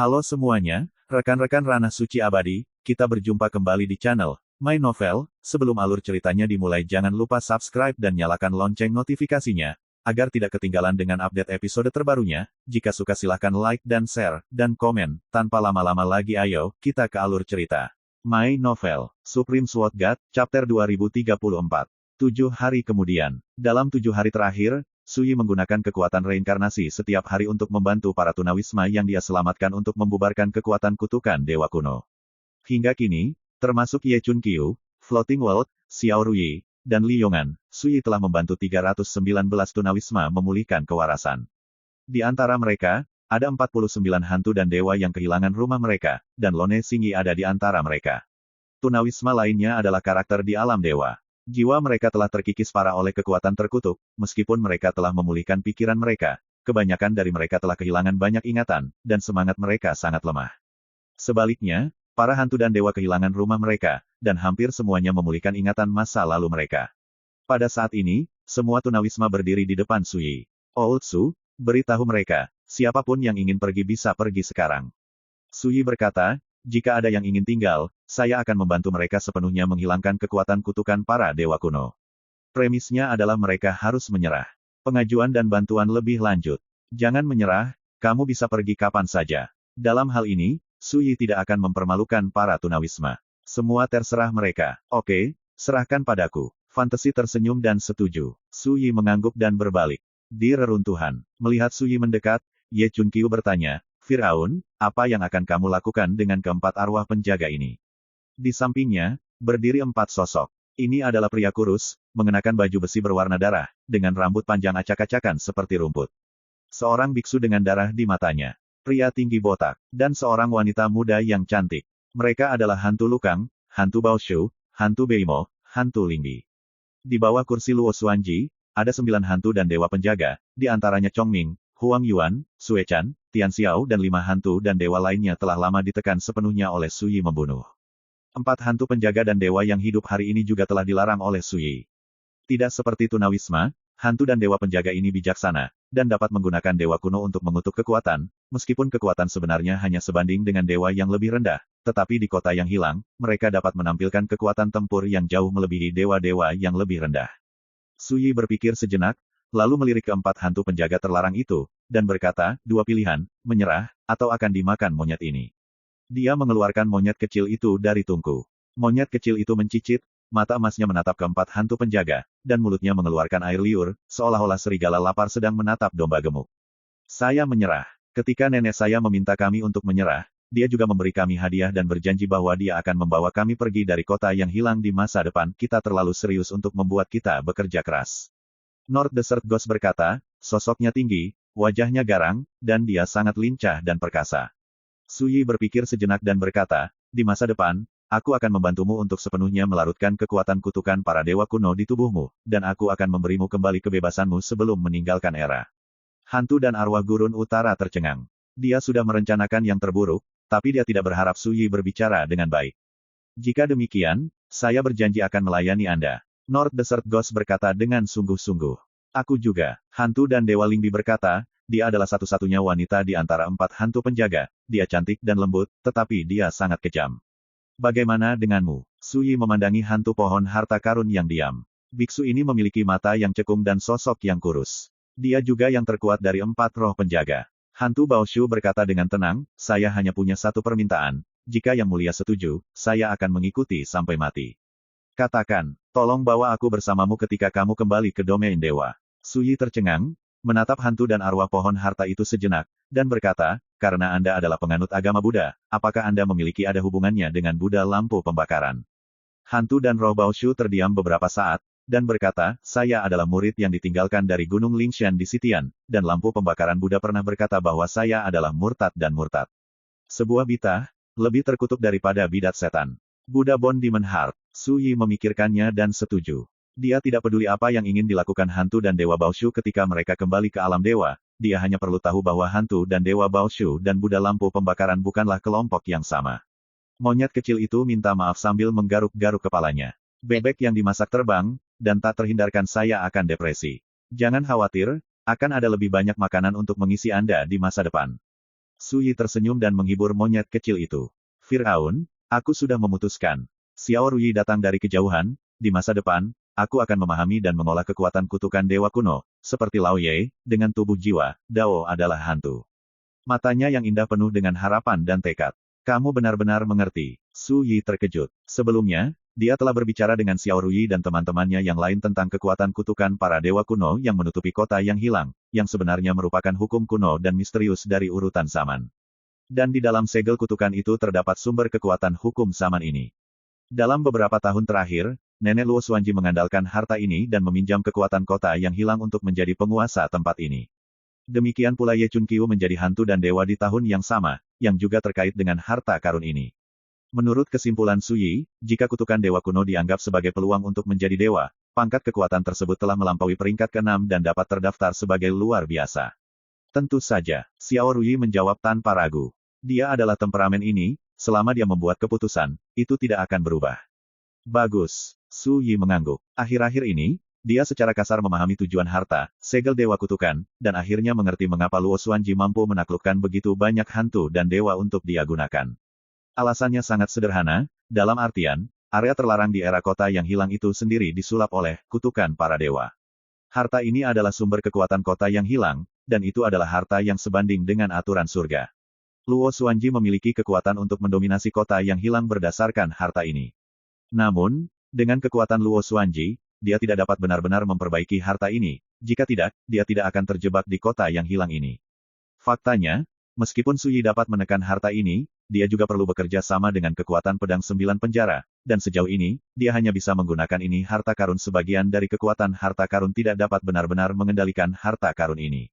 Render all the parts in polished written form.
Halo semuanya, rekan-rekan Ranah Suci Abadi, kita berjumpa kembali di channel My Novel. Sebelum alur ceritanya dimulai jangan lupa subscribe dan nyalakan lonceng notifikasinya, agar tidak ketinggalan dengan update episode terbarunya. Jika suka silahkan like dan share, dan komen. Tanpa lama-lama lagi ayo, kita ke alur cerita. My Novel, Supreme Sword God, Chapter 2034. 7 hari kemudian, dalam 7 hari terakhir, Sui menggunakan kekuatan reinkarnasi setiap hari untuk membantu para tunawisma yang dia selamatkan untuk membubarkan kekuatan kutukan Dewa Kuno. Hingga kini, termasuk Ye Chun Qiu, Floating World, Xiao Ruyi, dan Li Yongan, Sui telah membantu 319 tunawisma memulihkan kewarasan. Di antara mereka, ada 49 hantu dan dewa yang kehilangan rumah mereka, dan Lone Xingyi ada di antara mereka. Tunawisma lainnya adalah karakter di alam dewa. Jiwa mereka telah terkikis parah oleh kekuatan terkutuk, meskipun mereka telah memulihkan pikiran mereka, kebanyakan dari mereka telah kehilangan banyak ingatan, dan semangat mereka sangat lemah. Sebaliknya, para hantu dan dewa kehilangan rumah mereka, dan hampir semuanya memulihkan ingatan masa lalu mereka. Pada saat ini, semua tunawisma berdiri di depan Sui. Old Su, beritahu mereka, siapapun yang ingin pergi bisa pergi sekarang. Sui berkata, jika ada yang ingin tinggal, saya akan membantu mereka sepenuhnya menghilangkan kekuatan kutukan para dewa kuno. Premisnya adalah mereka harus menyerah. Pengajuan dan bantuan lebih lanjut. Jangan menyerah, kamu bisa pergi kapan saja. Dalam hal ini, Sui tidak akan mempermalukan para tunawisma. Semua terserah mereka. Oke, serahkan padaku. Fantasi tersenyum dan setuju. Sui mengangguk dan berbalik. Di reruntuhan, melihat Sui mendekat, Ye Chun Qiu bertanya, Firaun, apa yang akan kamu lakukan dengan keempat arwah penjaga ini? Di sampingnya, berdiri 4 sosok. Ini adalah pria kurus, mengenakan baju besi berwarna darah, dengan rambut panjang acak-acakan seperti rumput. Seorang biksu dengan darah di matanya. Pria tinggi botak, dan seorang wanita muda yang cantik. Mereka adalah hantu Lukang, hantu Baoshu, hantu Beimo, hantu Lingbi. Di bawah kursi Luo Xuanji, ada 9 hantu dan dewa penjaga, di antaranya Chongming, Huang Yuan, Sue Chan, Tian Xiao dan 5 hantu dan dewa lainnya telah lama ditekan sepenuhnya oleh Sui membunuh. 4 hantu penjaga dan dewa yang hidup hari ini juga telah dilarang oleh Sui. Tidak seperti tunawisma, hantu dan dewa penjaga ini bijaksana, dan dapat menggunakan dewa kuno untuk mengutuk kekuatan, meskipun kekuatan sebenarnya hanya sebanding dengan dewa yang lebih rendah, tetapi di kota yang hilang, mereka dapat menampilkan kekuatan tempur yang jauh melebihi dewa-dewa yang lebih rendah. Sui berpikir sejenak, lalu melirik keempat hantu penjaga terlarang itu, dan berkata, 2 pilihan, menyerah, atau akan dimakan monyet ini. Dia mengeluarkan monyet kecil itu dari tungku. Monyet kecil itu mencicit, mata emasnya menatap keempat hantu penjaga, dan mulutnya mengeluarkan air liur, seolah-olah serigala lapar sedang menatap domba gemuk. Saya menyerah. Ketika nenek saya meminta kami untuk menyerah, dia juga memberi kami hadiah dan berjanji bahwa dia akan membawa kami pergi dari kota yang hilang di masa depan. Kita terlalu serius untuk membuat kita bekerja keras. North Desert Ghost berkata, sosoknya tinggi, wajahnya garang, dan dia sangat lincah dan perkasa. Sui berpikir sejenak dan berkata, di masa depan, aku akan membantumu untuk sepenuhnya melarutkan kekuatan kutukan para dewa kuno di tubuhmu, dan aku akan memberimu kembali kebebasanmu sebelum meninggalkan era. Hantu dan arwah gurun utara tercengang. Dia sudah merencanakan yang terburuk, tapi dia tidak berharap Sui berbicara dengan baik. Jika demikian, saya berjanji akan melayani Anda. North Desert Ghost berkata dengan sungguh-sungguh. Aku juga. Hantu dan Dewa Lingbi berkata, dia adalah satu-satunya wanita di antara 4 hantu penjaga. Dia cantik dan lembut, tetapi dia sangat kejam. Bagaimana denganmu? Sui memandangi hantu pohon harta karun yang diam. Biksu ini memiliki mata yang cekung dan sosok yang kurus. Dia juga yang terkuat dari 4 roh penjaga. Hantu Baoshu berkata dengan tenang, saya hanya punya satu permintaan. Jika Yang Mulia setuju, saya akan mengikuti sampai mati. Katakan, tolong bawa aku bersamamu ketika kamu kembali ke domain dewa. Sui tercengang, menatap hantu dan arwah pohon harta itu sejenak, dan berkata, karena Anda adalah penganut agama Buddha, apakah Anda memiliki ada hubungannya dengan Buddha lampu pembakaran? Hantu dan roh Baoshu terdiam beberapa saat, dan berkata, saya adalah murid yang ditinggalkan dari Gunung Lingshan di Sitian, dan lampu pembakaran Buddha pernah berkata bahwa saya adalah murtad dan murtad. Sebuah bitah, lebih terkutuk daripada bidat setan. Buddha Bone Demon Heart. Sui memikirkannya dan setuju. Dia tidak peduli apa yang ingin dilakukan hantu dan dewa Baoshu ketika mereka kembali ke alam dewa, dia hanya perlu tahu bahwa hantu dan dewa Baoshu dan Buddha lampu pembakaran bukanlah kelompok yang sama. Monyet kecil itu minta maaf sambil menggaruk-garuk kepalanya. Bebek yang dimasak terbang, dan tak terhindarkan saya akan depresi. Jangan khawatir, akan ada lebih banyak makanan untuk mengisi Anda di masa depan. Su Yi tersenyum dan menghibur monyet kecil itu. Firaun, aku sudah memutuskan. Xiao Ruyi datang dari kejauhan, di masa depan, aku akan memahami dan mengolah kekuatan kutukan dewa kuno, seperti Lao Ye, dengan tubuh jiwa, Dao adalah hantu. Matanya yang indah penuh dengan harapan dan tekad. Kamu benar-benar mengerti. Su Yi terkejut. Sebelumnya, dia telah berbicara dengan Xiao Ruyi dan teman-temannya yang lain tentang kekuatan kutukan para dewa kuno yang menutupi kota yang hilang, yang sebenarnya merupakan hukum kuno dan misterius dari urutan zaman. Dan di dalam segel kutukan itu terdapat sumber kekuatan hukum zaman ini. Dalam beberapa tahun terakhir, Nenek Luo Xuanji mengandalkan harta ini dan meminjam kekuatan kota yang hilang untuk menjadi penguasa tempat ini. Demikian pula Ye Chun Qiu menjadi hantu dan dewa di tahun yang sama, yang juga terkait dengan harta karun ini. Menurut kesimpulan Su Yi, jika kutukan dewa kuno dianggap sebagai peluang untuk menjadi dewa, pangkat kekuatan tersebut telah melampaui peringkat ke-6 dan dapat terdaftar sebagai luar biasa. Tentu saja, Xiao Ruyi menjawab tanpa ragu. Dia adalah temperamen ini, selama dia membuat keputusan, itu tidak akan berubah. Bagus. Su Yi mengangguk. Akhir-akhir ini, dia secara kasar memahami tujuan harta, segel dewa kutukan, dan akhirnya mengerti mengapa Luo Xuanji mampu menaklukkan begitu banyak hantu dan dewa untuk dia gunakan. Alasannya sangat sederhana, dalam artian, area terlarang di era kota yang hilang itu sendiri disulap oleh kutukan para dewa. Harta ini adalah sumber kekuatan kota yang hilang, dan itu adalah harta yang sebanding dengan aturan surga. Luo Xuanji memiliki kekuatan untuk mendominasi kota yang hilang berdasarkan harta ini. Namun, dengan kekuatan Luo Xuanji, dia tidak dapat benar-benar memperbaiki harta ini, jika tidak, dia tidak akan terjebak di kota yang hilang ini. Faktanya, meskipun Su Yi dapat menekan harta ini, dia juga perlu bekerja sama dengan kekuatan pedang 9 penjara, dan sejauh ini, dia hanya bisa menggunakan ini harta karun sebagian dari kekuatan harta karun tidak dapat benar-benar mengendalikan harta karun ini.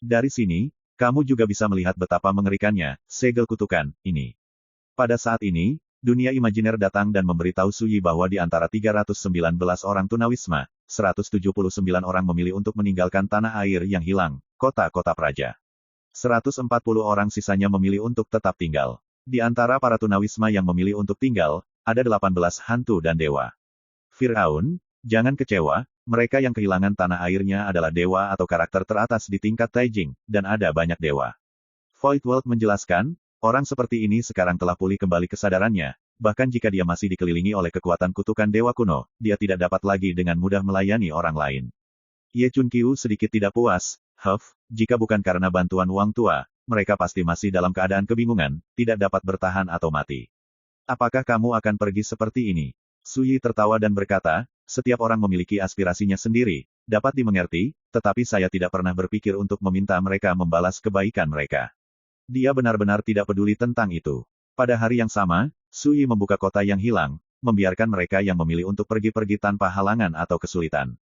Dari sini, kamu juga bisa melihat betapa mengerikannya, segel kutukan, ini. Pada saat ini, dunia imajiner datang dan memberitahu Su Yi bahwa di antara 319 orang tunawisma, 179 orang memilih untuk meninggalkan tanah air yang hilang, kota-kota praja. 140 orang sisanya memilih untuk tetap tinggal. Di antara para tunawisma yang memilih untuk tinggal, ada 18 hantu dan dewa. Firaun, jangan kecewa, mereka yang kehilangan tanah airnya adalah dewa atau karakter teratas di tingkat Taijing, dan ada banyak dewa. Void World menjelaskan, orang seperti ini sekarang telah pulih kembali kesadarannya, bahkan jika dia masih dikelilingi oleh kekuatan kutukan dewa kuno, dia tidak dapat lagi dengan mudah melayani orang lain. Ye Chun Qiu sedikit tidak puas, jika bukan karena bantuan Wang Tua, mereka pasti masih dalam keadaan kebingungan, tidak dapat bertahan atau mati. Apakah kamu akan pergi seperti ini? Su Yi tertawa dan berkata, setiap orang memiliki aspirasinya sendiri, dapat dimengerti, tetapi saya tidak pernah berpikir untuk meminta mereka membalas kebaikan mereka. Dia benar-benar tidak peduli tentang itu. Pada hari yang sama, Su Yi membuka kota yang hilang, membiarkan mereka yang memilih untuk pergi-pergi tanpa halangan atau kesulitan.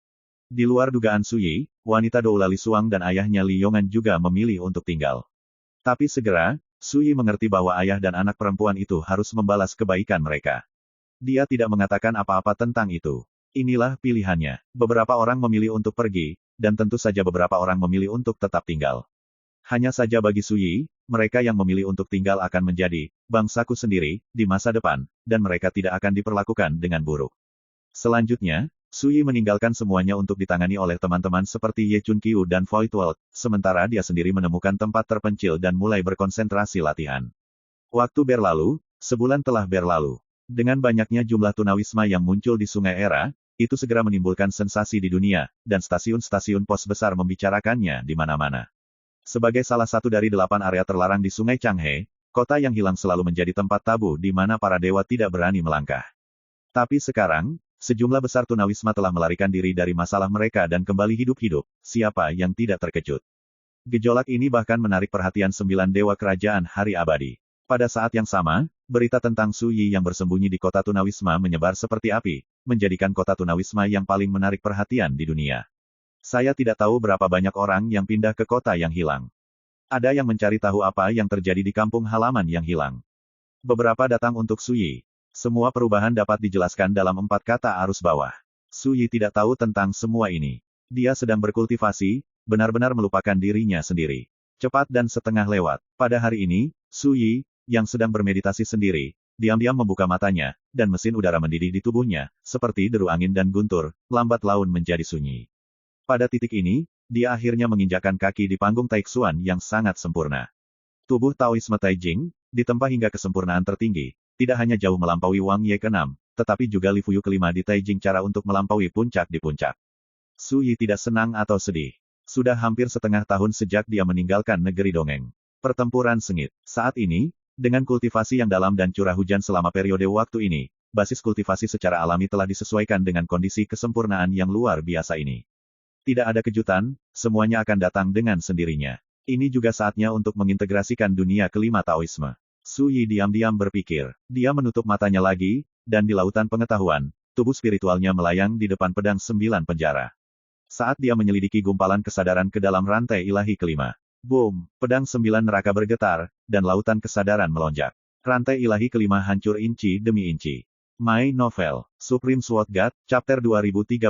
Di luar dugaan Su Yi, wanita Doula Li Suang dan ayahnya Li Yongan juga memilih untuk tinggal. Tapi segera, Su Yi mengerti bahwa ayah dan anak perempuan itu harus membalas kebaikan mereka. Dia tidak mengatakan apa-apa tentang itu. Inilah pilihannya. Beberapa orang memilih untuk pergi, dan tentu saja beberapa orang memilih untuk tetap tinggal. Hanya saja bagi Su Yi, mereka yang memilih untuk tinggal akan menjadi bangsaku sendiri di masa depan, dan mereka tidak akan diperlakukan dengan buruk. Selanjutnya, Su Yi meninggalkan semuanya untuk ditangani oleh teman-teman seperti Ye Chun Qiu dan Void World, sementara dia sendiri menemukan tempat terpencil dan mulai berkonsentrasi latihan. Waktu berlalu, sebulan telah berlalu. Dengan banyaknya jumlah tunawisma yang muncul di Sungai Era, itu segera menimbulkan sensasi di dunia, dan stasiun-stasiun pos besar membicarakannya di mana-mana. Sebagai salah satu dari 8 area terlarang di Sungai Changhe, kota yang hilang selalu menjadi tempat tabu di mana para dewa tidak berani melangkah. Tapi sekarang, sejumlah besar tunawisma telah melarikan diri dari masalah mereka dan kembali hidup-hidup, siapa yang tidak terkejut. Gejolak ini bahkan menarik perhatian 9 dewa kerajaan hari abadi. Pada saat yang sama, berita tentang Su Yi yang bersembunyi di kota tunawisma menyebar seperti api, menjadikan kota tunawisma yang paling menarik perhatian di dunia. Saya tidak tahu berapa banyak orang yang pindah ke kota yang hilang. Ada yang mencari tahu apa yang terjadi di kampung halaman yang hilang. Beberapa datang untuk Su Yi. Semua perubahan dapat dijelaskan dalam 4 kata arus bawah. Su Yi tidak tahu tentang semua ini. Dia sedang berkultivasi, benar-benar melupakan dirinya sendiri. Cepat dan setengah lewat. Pada hari ini, Su Yi, yang sedang bermeditasi sendiri, diam-diam membuka matanya, dan mesin udara mendidih di tubuhnya, seperti deru angin dan guntur, lambat laun menjadi sunyi. Pada titik ini, dia akhirnya menginjakkan kaki di panggung Taixuan yang sangat sempurna. Tubuh Taoisme Taijing, ditempa hingga kesempurnaan tertinggi, tidak hanya jauh melampaui Wang Ye ke-6, tetapi juga Li Fuyu ke-5 di Taijing cara untuk melampaui puncak di puncak. Su Yi tidak senang atau sedih. Sudah hampir setengah tahun sejak dia meninggalkan negeri dongeng. Pertempuran sengit. Saat ini, dengan kultivasi yang dalam dan curah hujan selama periode waktu ini, basis kultivasi secara alami telah disesuaikan dengan kondisi kesempurnaan yang luar biasa ini. Tidak ada kejutan, semuanya akan datang dengan sendirinya. Ini juga saatnya untuk mengintegrasikan dunia kelima Taoisme. Su Yi diam-diam berpikir. Dia menutup matanya lagi, dan di lautan pengetahuan, tubuh spiritualnya melayang di depan pedang 9 penjara. Saat dia menyelidiki gumpalan kesadaran ke dalam rantai ilahi kelima. Boom! Pedang 9 neraka bergetar, dan lautan kesadaran melonjak. Rantai ilahi kelima hancur inci demi inci. My Novel, Supreme Sword God, Chapter 2035.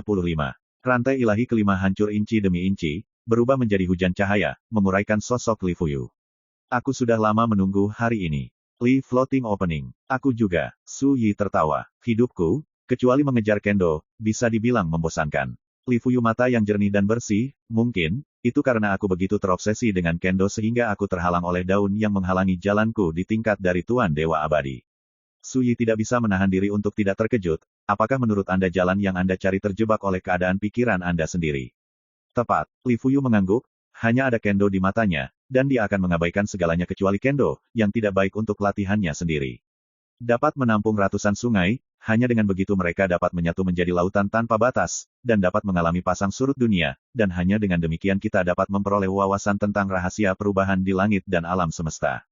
Rantai ilahi kelima hancur inci demi inci, berubah menjadi hujan cahaya, menguraikan sosok Li Fuyu. Aku sudah lama menunggu hari ini. Li Floating Opening. Aku juga. Su Yi tertawa. Hidupku, kecuali mengejar kendo, bisa dibilang membosankan. Li Fuyu mata yang jernih dan bersih, mungkin, itu karena aku begitu terobsesi dengan kendo sehingga aku terhalang oleh daun yang menghalangi jalanku di tingkat dari Tuan Dewa Abadi. Su Yi tidak bisa menahan diri untuk tidak terkejut, apakah menurut Anda jalan yang Anda cari terjebak oleh keadaan pikiran Anda sendiri? Tepat, Li Fuyu mengangguk, hanya ada kendo di matanya, dan dia akan mengabaikan segalanya kecuali kendo, yang tidak baik untuk latihannya sendiri. Dapat menampung ratusan sungai, hanya dengan begitu mereka dapat menyatu menjadi lautan tanpa batas, dan dapat mengalami pasang surut dunia, dan hanya dengan demikian kita dapat memperoleh wawasan tentang rahasia perubahan di langit dan alam semesta.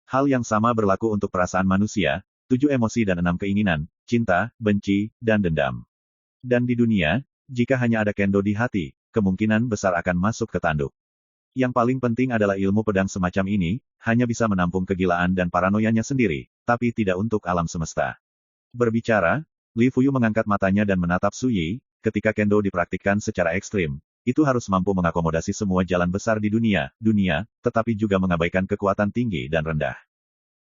Hal yang sama berlaku untuk perasaan manusia, 7 emosi dan 6 keinginan, cinta, benci, dan dendam. Dan di dunia, jika hanya ada kendo di hati, kemungkinan besar akan masuk ke tanduk. Yang paling penting adalah ilmu pedang semacam ini, hanya bisa menampung kegilaan dan paranoianya sendiri, tapi tidak untuk alam semesta. Berbicara, Li Fuyu mengangkat matanya dan menatap Su Yi, ketika kendo dipraktikkan secara ekstrim, itu harus mampu mengakomodasi semua jalan besar di dunia, tetapi juga mengabaikan kekuatan tinggi dan rendah.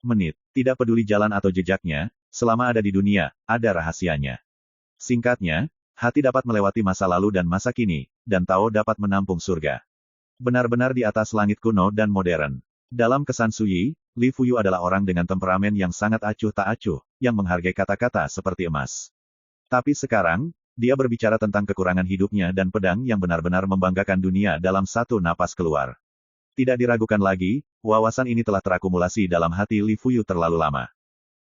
Menit, tidak peduli jalan atau jejaknya, selama ada di dunia, ada rahasianya. Singkatnya, hati dapat melewati masa lalu dan masa kini, dan Tao dapat menampung surga. Benar-benar di atas langit kuno dan modern. Dalam kesan Su Yi, Li Fuyu adalah orang dengan temperamen yang sangat acuh tak acuh, yang menghargai kata-kata seperti emas. Tapi sekarang, dia berbicara tentang kekurangan hidupnya dan pedang yang benar-benar membanggakan dunia dalam satu napas keluar. Tidak diragukan lagi, wawasan ini telah terakumulasi dalam hati Li Fuyu terlalu lama.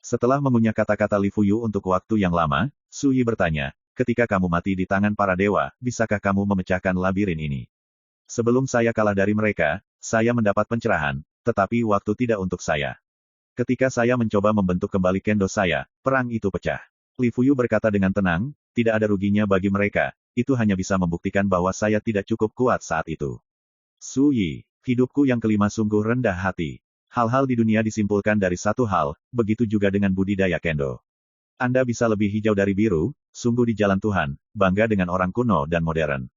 Setelah mengunyah kata-kata Li Fuyu untuk waktu yang lama, Su Yi bertanya, ketika kamu mati di tangan para dewa, bisakah kamu memecahkan labirin ini? Sebelum saya kalah dari mereka, saya mendapat pencerahan, tetapi waktu tidak untuk saya. Ketika saya mencoba membentuk kembali kendo saya, perang itu pecah. Li Fuyu berkata dengan tenang, tidak ada ruginya bagi mereka, itu hanya bisa membuktikan bahwa saya tidak cukup kuat saat itu. Su Yi, hidupku yang kelima sungguh rendah hati. Hal-hal di dunia disimpulkan dari satu hal, begitu juga dengan budidaya kendo. Anda bisa lebih hijau dari biru, sungguh di jalan Tuhan, bangga dengan orang kuno dan modern.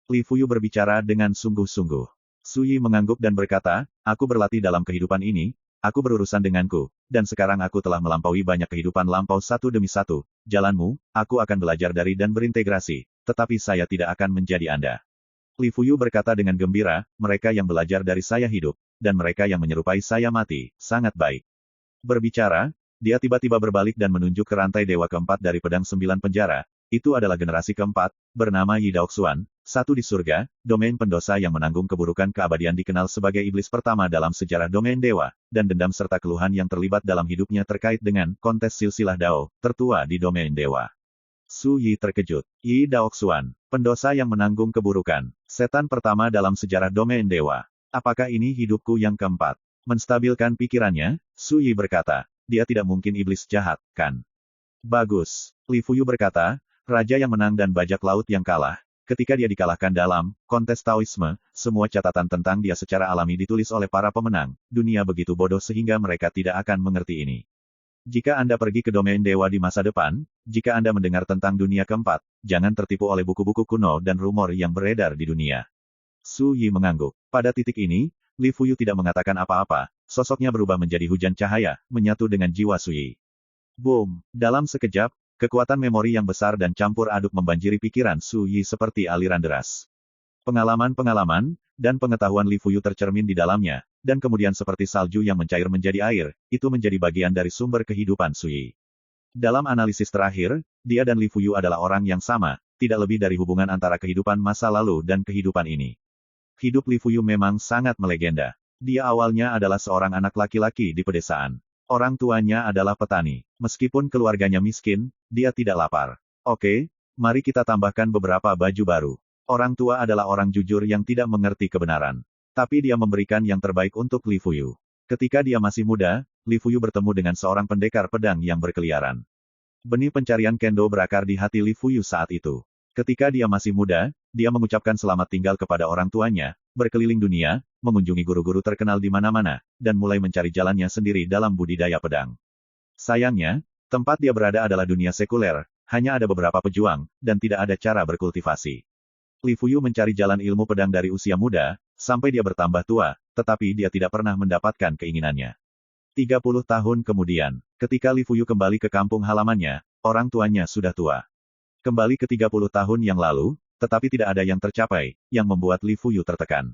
Li Fuyu berbicara dengan sungguh-sungguh. Su Yi mengangguk dan berkata, aku berlatih dalam kehidupan ini, aku berurusan denganku, dan sekarang aku telah melampaui banyak kehidupan lampau satu demi satu, jalanmu, aku akan belajar dari dan berintegrasi, tetapi saya tidak akan menjadi Anda. Li Fuyu berkata dengan gembira, mereka yang belajar dari saya hidup, dan mereka yang menyerupai saya mati, sangat baik. Berbicara, dia tiba-tiba berbalik dan menunjuk ke rantai dewa keempat dari pedang 9 penjara. Itu adalah generasi keempat, bernama Yi Daoxuan, satu di surga, domain pendosa yang menanggung keburukan keabadian dikenal sebagai iblis pertama dalam sejarah domain dewa, dan dendam serta keluhan yang terlibat dalam hidupnya terkait dengan kontes silsilah Dao, tertua di domain dewa. Su Yi terkejut. Yi Daoxuan, pendosa yang menanggung keburukan, setan pertama dalam sejarah domain dewa. Apakah ini hidupku yang keempat? Menstabilkan pikirannya, Su Yi berkata, dia tidak mungkin iblis jahat, kan? Bagus. Li Fuyu berkata, raja yang menang dan bajak laut yang kalah, ketika dia dikalahkan dalam kontes Taoisme, semua catatan tentang dia secara alami ditulis oleh para pemenang, dunia begitu bodoh sehingga mereka tidak akan mengerti ini. Jika Anda pergi ke domain dewa di masa depan, jika Anda mendengar tentang dunia keempat, jangan tertipu oleh buku-buku kuno dan rumor yang beredar di dunia. Su Yi mengangguk. Pada titik ini, Li Fuyu tidak mengatakan apa-apa, sosoknya berubah menjadi hujan cahaya, menyatu dengan jiwa Su Yi. Boom! Dalam sekejap, kekuatan memori yang besar dan campur aduk membanjiri pikiran Su Yi seperti aliran deras. Pengalaman-pengalaman, dan pengetahuan Li Fuyu tercermin di dalamnya, dan kemudian seperti salju yang mencair menjadi air, itu menjadi bagian dari sumber kehidupan Sui. Dalam analisis terakhir, dia dan Li Fuyu adalah orang yang sama, tidak lebih dari hubungan antara kehidupan masa lalu dan kehidupan ini. Hidup Li Fuyu memang sangat melegenda. Dia awalnya adalah seorang anak laki-laki di pedesaan. Orang tuanya adalah petani. Meskipun keluarganya miskin, dia tidak lapar. Oke, mari kita tambahkan beberapa baju baru. Orang tua adalah orang jujur yang tidak mengerti kebenaran. Tapi dia memberikan yang terbaik untuk Li Fuyu. Ketika dia masih muda, Li Fuyu bertemu dengan seorang pendekar pedang yang berkeliaran. Benih pencarian kendo berakar di hati Li Fuyu saat itu. Ketika dia masih muda, dia mengucapkan selamat tinggal kepada orang tuanya, berkeliling dunia, mengunjungi guru-guru terkenal di mana-mana, dan mulai mencari jalannya sendiri dalam budidaya pedang. Sayangnya, tempat dia berada adalah dunia sekuler, hanya ada beberapa pejuang, dan tidak ada cara berkultivasi. Li Fuyu mencari jalan ilmu pedang dari usia muda, sampai dia bertambah tua, tetapi dia tidak pernah mendapatkan keinginannya. 30 tahun kemudian, ketika Li Fuyu kembali ke kampung halamannya, orang tuanya sudah tua. Kembali ke 30 tahun yang lalu, tetapi tidak ada yang tercapai, yang membuat Li Fuyu tertekan.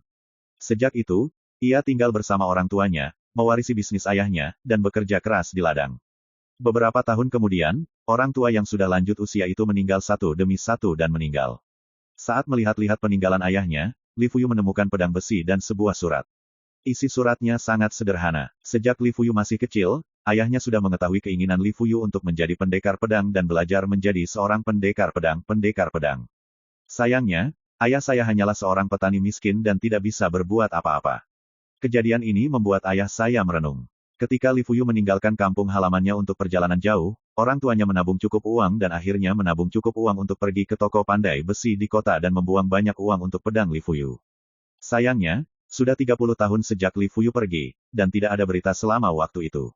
Sejak itu, ia tinggal bersama orang tuanya, mewarisi bisnis ayahnya, dan bekerja keras di ladang. Beberapa tahun kemudian, orang tua yang sudah lanjut usia itu meninggal satu demi satu dan meninggal. Saat melihat-lihat peninggalan ayahnya, Li Fuyu menemukan pedang besi dan sebuah surat. Isi suratnya sangat sederhana. Sejak Li Fuyu masih kecil, ayahnya sudah mengetahui keinginan Li Fuyu untuk menjadi pendekar pedang dan belajar menjadi seorang pendekar pedang. Sayangnya, ayah saya hanyalah seorang petani miskin dan tidak bisa berbuat apa-apa. Kejadian ini membuat ayah saya merenung. Ketika Li Fuyu meninggalkan kampung halamannya untuk perjalanan jauh, orang tuanya menabung cukup uang dan akhirnya menabung cukup uang untuk pergi ke toko pandai besi di kota dan membuang banyak uang untuk pedang Li Fuyu. Sayangnya, sudah 30 tahun sejak Li Fuyu pergi, dan tidak ada berita selama waktu itu.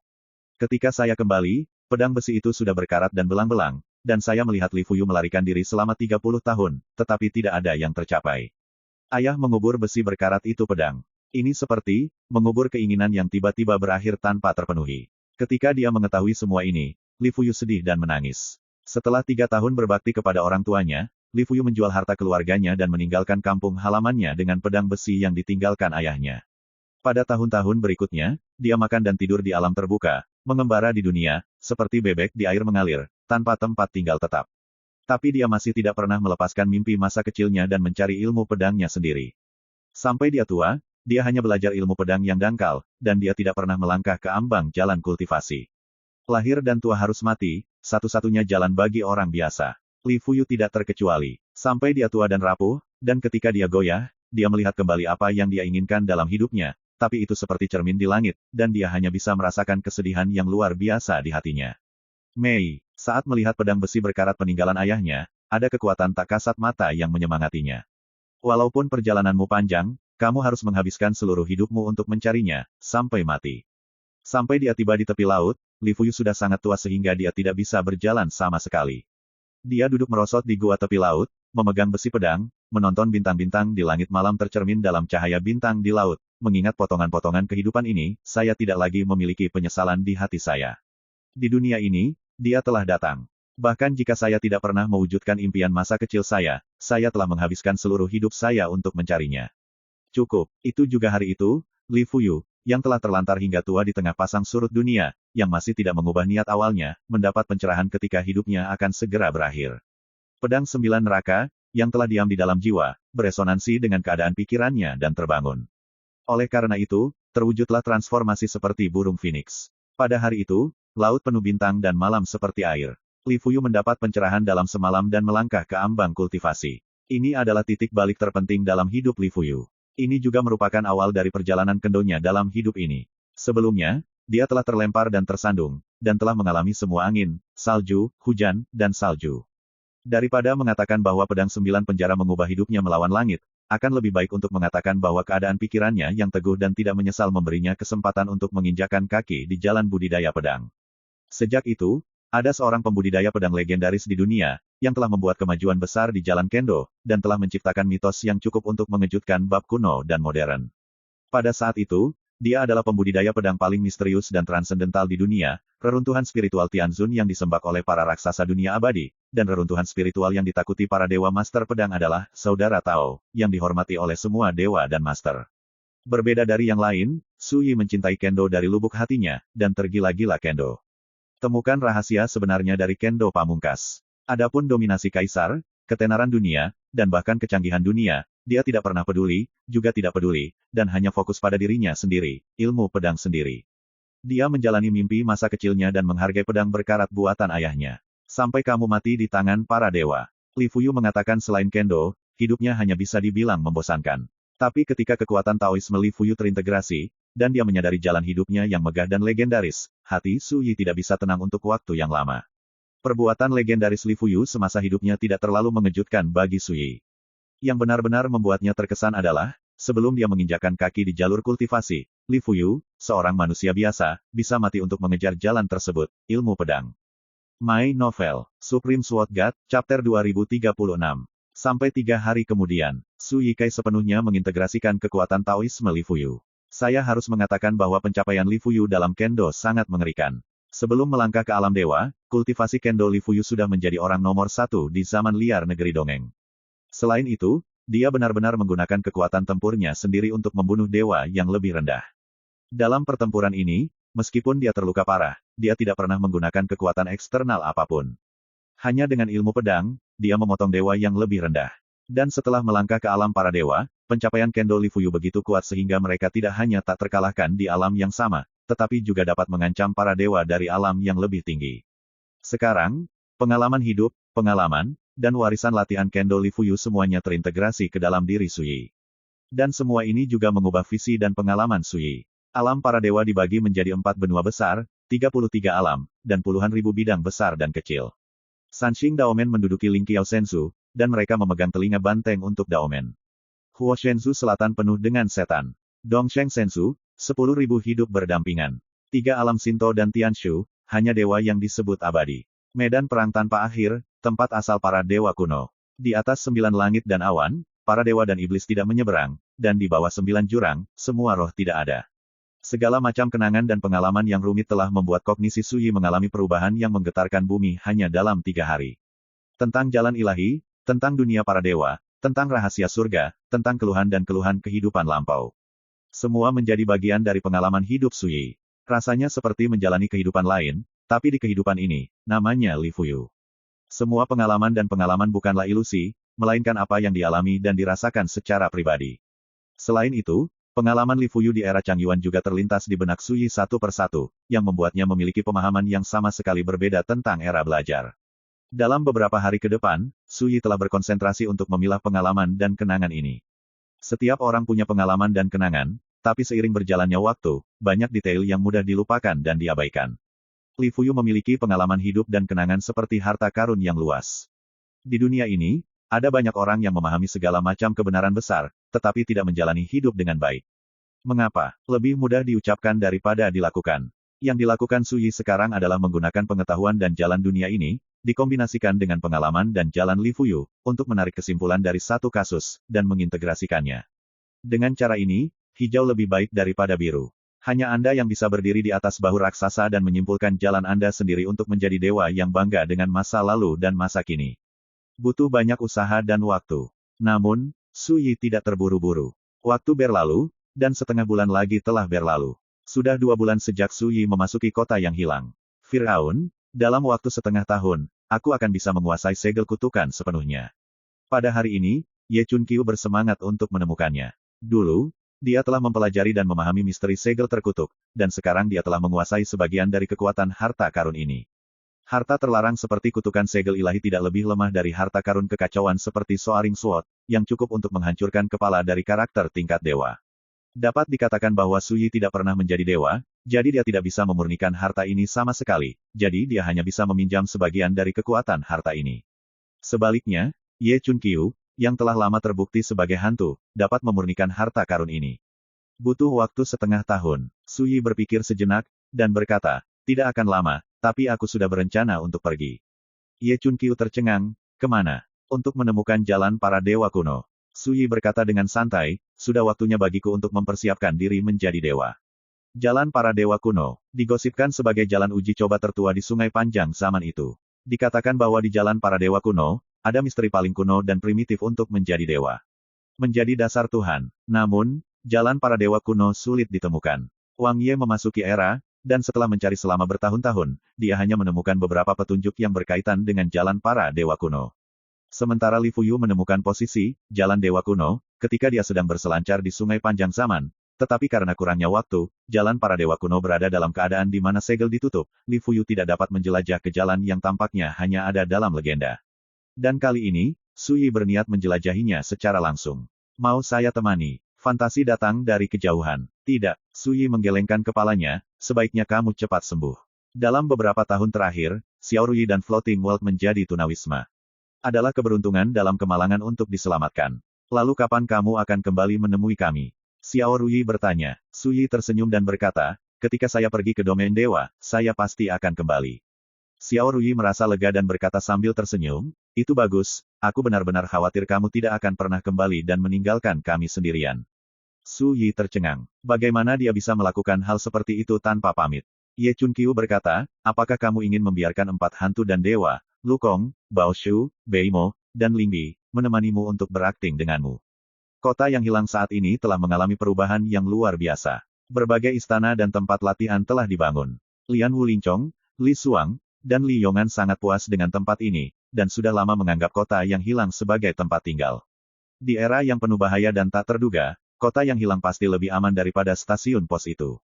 Ketika saya kembali, pedang besi itu sudah berkarat dan belang-belang, dan saya melihat Li Fuyu melarikan diri selama 30 tahun, tetapi tidak ada yang tercapai. Ayah mengubur besi berkarat itu pedang. Ini seperti mengubur keinginan yang tiba-tiba berakhir tanpa terpenuhi. Ketika dia mengetahui semua ini, Li Fuyu sedih dan menangis. Setelah 3 tahun berbakti kepada orang tuanya, Li Fuyu menjual harta keluarganya dan meninggalkan kampung halamannya dengan pedang besi yang ditinggalkan ayahnya. Pada tahun-tahun berikutnya, dia makan dan tidur di alam terbuka, mengembara di dunia, seperti bebek di air mengalir, tanpa tempat tinggal tetap. Tapi dia masih tidak pernah melepaskan mimpi masa kecilnya dan mencari ilmu pedangnya sendiri. Sampai dia tua, dia hanya belajar ilmu pedang yang dangkal, dan dia tidak pernah melangkah ke ambang jalan kultivasi. Lahir dan tua harus mati, satu-satunya jalan bagi orang biasa. Li Fuyu tidak terkecuali. Sampai dia tua dan rapuh, dan ketika dia goyah, dia melihat kembali apa yang dia inginkan dalam hidupnya, tapi itu seperti cermin di langit, dan dia hanya bisa merasakan kesedihan yang luar biasa di hatinya. Mei, saat melihat pedang besi berkarat peninggalan ayahnya, ada kekuatan tak kasat mata yang menyemangatinya. Walaupun perjalananmu panjang, kamu harus menghabiskan seluruh hidupmu untuk mencarinya, sampai mati. Sampai dia tiba di tepi laut, Li Fuyu sudah sangat tua sehingga dia tidak bisa berjalan sama sekali. Dia duduk merosot di gua tepi laut, memegang besi pedang, menonton bintang-bintang di langit malam tercermin dalam cahaya bintang di laut. Mengingat potongan-potongan kehidupan ini, saya tidak lagi memiliki penyesalan di hati saya. Di dunia ini, dia telah datang. Bahkan jika saya tidak pernah mewujudkan impian masa kecil saya telah menghabiskan seluruh hidup saya untuk mencarinya. Cukup, itu juga hari itu, Li Fuyu, yang telah terlantar hingga tua di tengah pasang surut dunia, yang masih tidak mengubah niat awalnya, mendapat pencerahan ketika hidupnya akan segera berakhir. Pedang 9 neraka, yang telah diam di dalam jiwa, beresonansi dengan keadaan pikirannya dan terbangun. Oleh karena itu, terwujudlah transformasi seperti burung phoenix. Pada hari itu, laut penuh bintang dan malam seperti air. Li Fuyu mendapat pencerahan dalam semalam dan melangkah ke ambang kultivasi. Ini adalah titik balik terpenting dalam hidup Li Fuyu. Ini juga merupakan awal dari perjalanan kendonya dalam hidup ini. Sebelumnya, dia telah terlempar dan tersandung, dan telah mengalami semua angin, salju, hujan, dan salju. Daripada mengatakan bahwa pedang 9 penjara mengubah hidupnya melawan langit, akan lebih baik untuk mengatakan bahwa keadaan pikirannya yang teguh dan tidak menyesal memberinya kesempatan untuk menginjakan kaki di jalan budidaya pedang. Sejak itu, ada seorang pembudidaya pedang legendaris di dunia, yang telah membuat kemajuan besar di jalan kendo, dan telah menciptakan mitos yang cukup untuk mengejutkan bab kuno dan modern. Pada saat itu, Dia adalah pembudidaya pedang paling misterius dan transendental di dunia, reruntuhan spiritual Tianzun yang disembah oleh para raksasa dunia abadi, dan reruntuhan spiritual yang ditakuti para dewa master pedang adalah Saudara Tao, yang dihormati oleh semua dewa dan master. Berbeda dari yang lain, Su Yi mencintai Kendo dari lubuk hatinya, dan tergila-gila Kendo. Temukan rahasia sebenarnya dari Kendo Pamungkas. Adapun dominasi kaisar, ketenaran dunia, dan bahkan kecanggihan dunia, dia tidak pernah peduli, juga tidak peduli, dan hanya fokus pada dirinya sendiri, ilmu pedang sendiri. Dia menjalani mimpi masa kecilnya dan menghargai pedang berkarat buatan ayahnya. Sampai kamu mati di tangan para dewa. Li Fuyu mengatakan selain Kendo, hidupnya hanya bisa dibilang membosankan. Tapi ketika kekuatan Taoisme Li Fuyu terintegrasi, dan dia menyadari jalan hidupnya yang megah dan legendaris, hati Su Yi tidak bisa tenang untuk waktu yang lama. Perbuatan legendaris Li Fuyu semasa hidupnya tidak terlalu mengejutkan bagi Su Yi. Yang benar-benar membuatnya terkesan adalah, sebelum dia menginjakkan kaki di jalur kultivasi, Li Fuyu, seorang manusia biasa, bisa mati untuk mengejar jalan tersebut, ilmu pedang. My Novel, Supreme Sword God, Chapter 2036. Sampai 3 hari kemudian, Su Yikai sepenuhnya mengintegrasikan kekuatan Taoisme Li Fuyu. Saya harus mengatakan bahwa pencapaian Li Fuyu dalam Kendo sangat mengerikan. Sebelum melangkah ke alam dewa, kultivasi Kendo Li Fuyu sudah menjadi orang nomor 1 di zaman liar negeri dongeng. Selain itu, dia benar-benar menggunakan kekuatan tempurnya sendiri untuk membunuh dewa yang lebih rendah. Dalam pertempuran ini, meskipun dia terluka parah, dia tidak pernah menggunakan kekuatan eksternal apapun. Hanya dengan ilmu pedang, dia memotong dewa yang lebih rendah. Dan setelah melangkah ke alam para dewa, pencapaian Kendo Li Fuyu begitu kuat sehingga mereka tidak hanya tak terkalahkan di alam yang sama, tetapi juga dapat mengancam para dewa dari alam yang lebih tinggi. Sekarang, pengalaman hidup, pengalaman, dan warisan latihan Kendo Li Fuyu semuanya terintegrasi ke dalam diri Su Yi. Dan semua ini juga mengubah visi dan pengalaman Su Yi. Alam para dewa dibagi menjadi 4 benua besar, 33 alam, dan puluhan ribu bidang besar dan kecil. Sanxing Daomen menduduki Lingqiao Senzu, dan mereka memegang telinga banteng untuk Daomen. Huo Shenzu selatan penuh dengan setan. Dongsheng Senzu, 10.000 hidup berdampingan. 3 alam Sinto dan Tianshu, hanya dewa yang disebut abadi. Medan perang tanpa akhir, tempat asal para dewa kuno. Di atas 9 langit dan awan, para dewa dan iblis tidak menyeberang, dan di bawah 9 jurang, semua roh tidak ada. Segala macam kenangan dan pengalaman yang rumit telah membuat kognisi Su Yi mengalami perubahan yang menggetarkan bumi hanya dalam 3 hari. Tentang jalan ilahi, tentang dunia para dewa, tentang rahasia surga, tentang keluhan dan keluhan kehidupan lampau. Semua menjadi bagian dari pengalaman hidup Su Yi. Rasanya seperti menjalani kehidupan lain, tapi di kehidupan ini, namanya Li Fuyu. Semua pengalaman dan pengalaman bukanlah ilusi, melainkan apa yang dialami dan dirasakan secara pribadi. Selain itu, pengalaman Li Fuyu di era Changyuan juga terlintas di benak Su Yi satu persatu, yang membuatnya memiliki pemahaman yang sama sekali berbeda tentang era belajar. Dalam beberapa hari ke depan, Su Yi telah berkonsentrasi untuk memilah pengalaman dan kenangan ini. Setiap orang punya pengalaman dan kenangan, tapi seiring berjalannya waktu, banyak detail yang mudah dilupakan dan diabaikan. Li Fuyu memiliki pengalaman hidup dan kenangan seperti harta karun yang luas. Di dunia ini, ada banyak orang yang memahami segala macam kebenaran besar, tetapi tidak menjalani hidup dengan baik. Mengapa? Lebih mudah diucapkan daripada dilakukan. Yang dilakukan Su Yi sekarang adalah menggunakan pengetahuan dan jalan dunia ini, dikombinasikan dengan pengalaman dan jalan Li Fuyu, untuk menarik kesimpulan dari satu kasus, dan mengintegrasikannya. Dengan cara ini, hijau lebih baik daripada biru. Hanya Anda yang bisa berdiri di atas bahu raksasa dan menyimpulkan jalan Anda sendiri untuk menjadi dewa yang bangga dengan masa lalu dan masa kini. Butuh banyak usaha dan waktu. Namun, Su Yi tidak terburu-buru. Waktu berlalu, dan setengah bulan lagi telah berlalu. Sudah 2 bulan sejak Su Yi memasuki kota yang hilang. Firaun, dalam waktu setengah tahun, aku akan bisa menguasai segel kutukan sepenuhnya. Pada hari ini, Ye Chunqiu bersemangat untuk menemukannya. Dulu, dia telah mempelajari dan memahami misteri segel terkutuk, dan sekarang dia telah menguasai sebagian dari kekuatan harta karun ini. Harta terlarang seperti kutukan segel ilahi tidak lebih lemah dari harta karun kekacauan seperti Soaring Sword, yang cukup untuk menghancurkan kepala dari karakter tingkat dewa. Dapat dikatakan bahwa Su Yi tidak pernah menjadi dewa, jadi dia tidak bisa memurnikan harta ini sama sekali, jadi dia hanya bisa meminjam sebagian dari kekuatan harta ini. Sebaliknya, Ye Chunqiu, yang telah lama terbukti sebagai hantu, dapat memurnikan harta karun ini. Butuh waktu setengah tahun. Su Yi berpikir sejenak, dan berkata, tidak akan lama, tapi aku sudah berencana untuk pergi. Ye Chunqiu tercengang, kemana? Untuk menemukan jalan para dewa kuno. Su Yi berkata dengan santai, sudah waktunya bagiku untuk mempersiapkan diri menjadi dewa. Jalan para dewa kuno, digosipkan sebagai jalan uji coba tertua di Sungai Panjang zaman itu. Dikatakan bahwa di jalan para dewa kuno, ada misteri paling kuno dan primitif untuk menjadi dewa. Menjadi dasar Tuhan. Namun, jalan para dewa kuno sulit ditemukan. Wang Ye memasuki era, dan setelah mencari selama bertahun-tahun, dia hanya menemukan beberapa petunjuk yang berkaitan dengan jalan para dewa kuno. Sementara Li Fuyu menemukan posisi, jalan dewa kuno, ketika dia sedang berselancar di Sungai Panjang zaman. Tetapi karena kurangnya waktu, jalan para dewa kuno berada dalam keadaan di mana segel ditutup, Li Fuyu tidak dapat menjelajah ke jalan yang tampaknya hanya ada dalam legenda. Dan kali ini, Su Yi berniat menjelajahinya secara langsung. Mau saya temani? Fantasi datang dari kejauhan. Tidak, Su Yi menggelengkan kepalanya, sebaiknya kamu cepat sembuh. Dalam beberapa tahun terakhir, Xiao Rui dan Floating World menjadi tunawisma. Adalah keberuntungan dalam kemalangan untuk diselamatkan. Lalu kapan kamu akan kembali menemui kami? Xiao Rui bertanya. Su Yi tersenyum dan berkata, ketika saya pergi ke domain dewa, saya pasti akan kembali. Xiao Rui merasa lega dan berkata sambil tersenyum, itu bagus, aku benar-benar khawatir kamu tidak akan pernah kembali dan meninggalkan kami sendirian. Su Yi tercengang. Bagaimana dia bisa melakukan hal seperti itu tanpa pamit? Ye Chunqiu berkata, apakah kamu ingin membiarkan 4 hantu dan dewa, Lu Kong, Bao Shu, Beimo, dan Lingbi, menemanimu untuk berakting denganmu? Kota yang hilang saat ini telah mengalami perubahan yang luar biasa. Berbagai istana dan tempat latihan telah dibangun. Lian Wulincong, Li Suang, dan Li Yongan sangat puas dengan tempat ini, dan sudah lama menganggap kota yang hilang sebagai tempat tinggal. Di era yang penuh bahaya dan tak terduga, kota yang hilang pasti lebih aman daripada stasiun pos itu.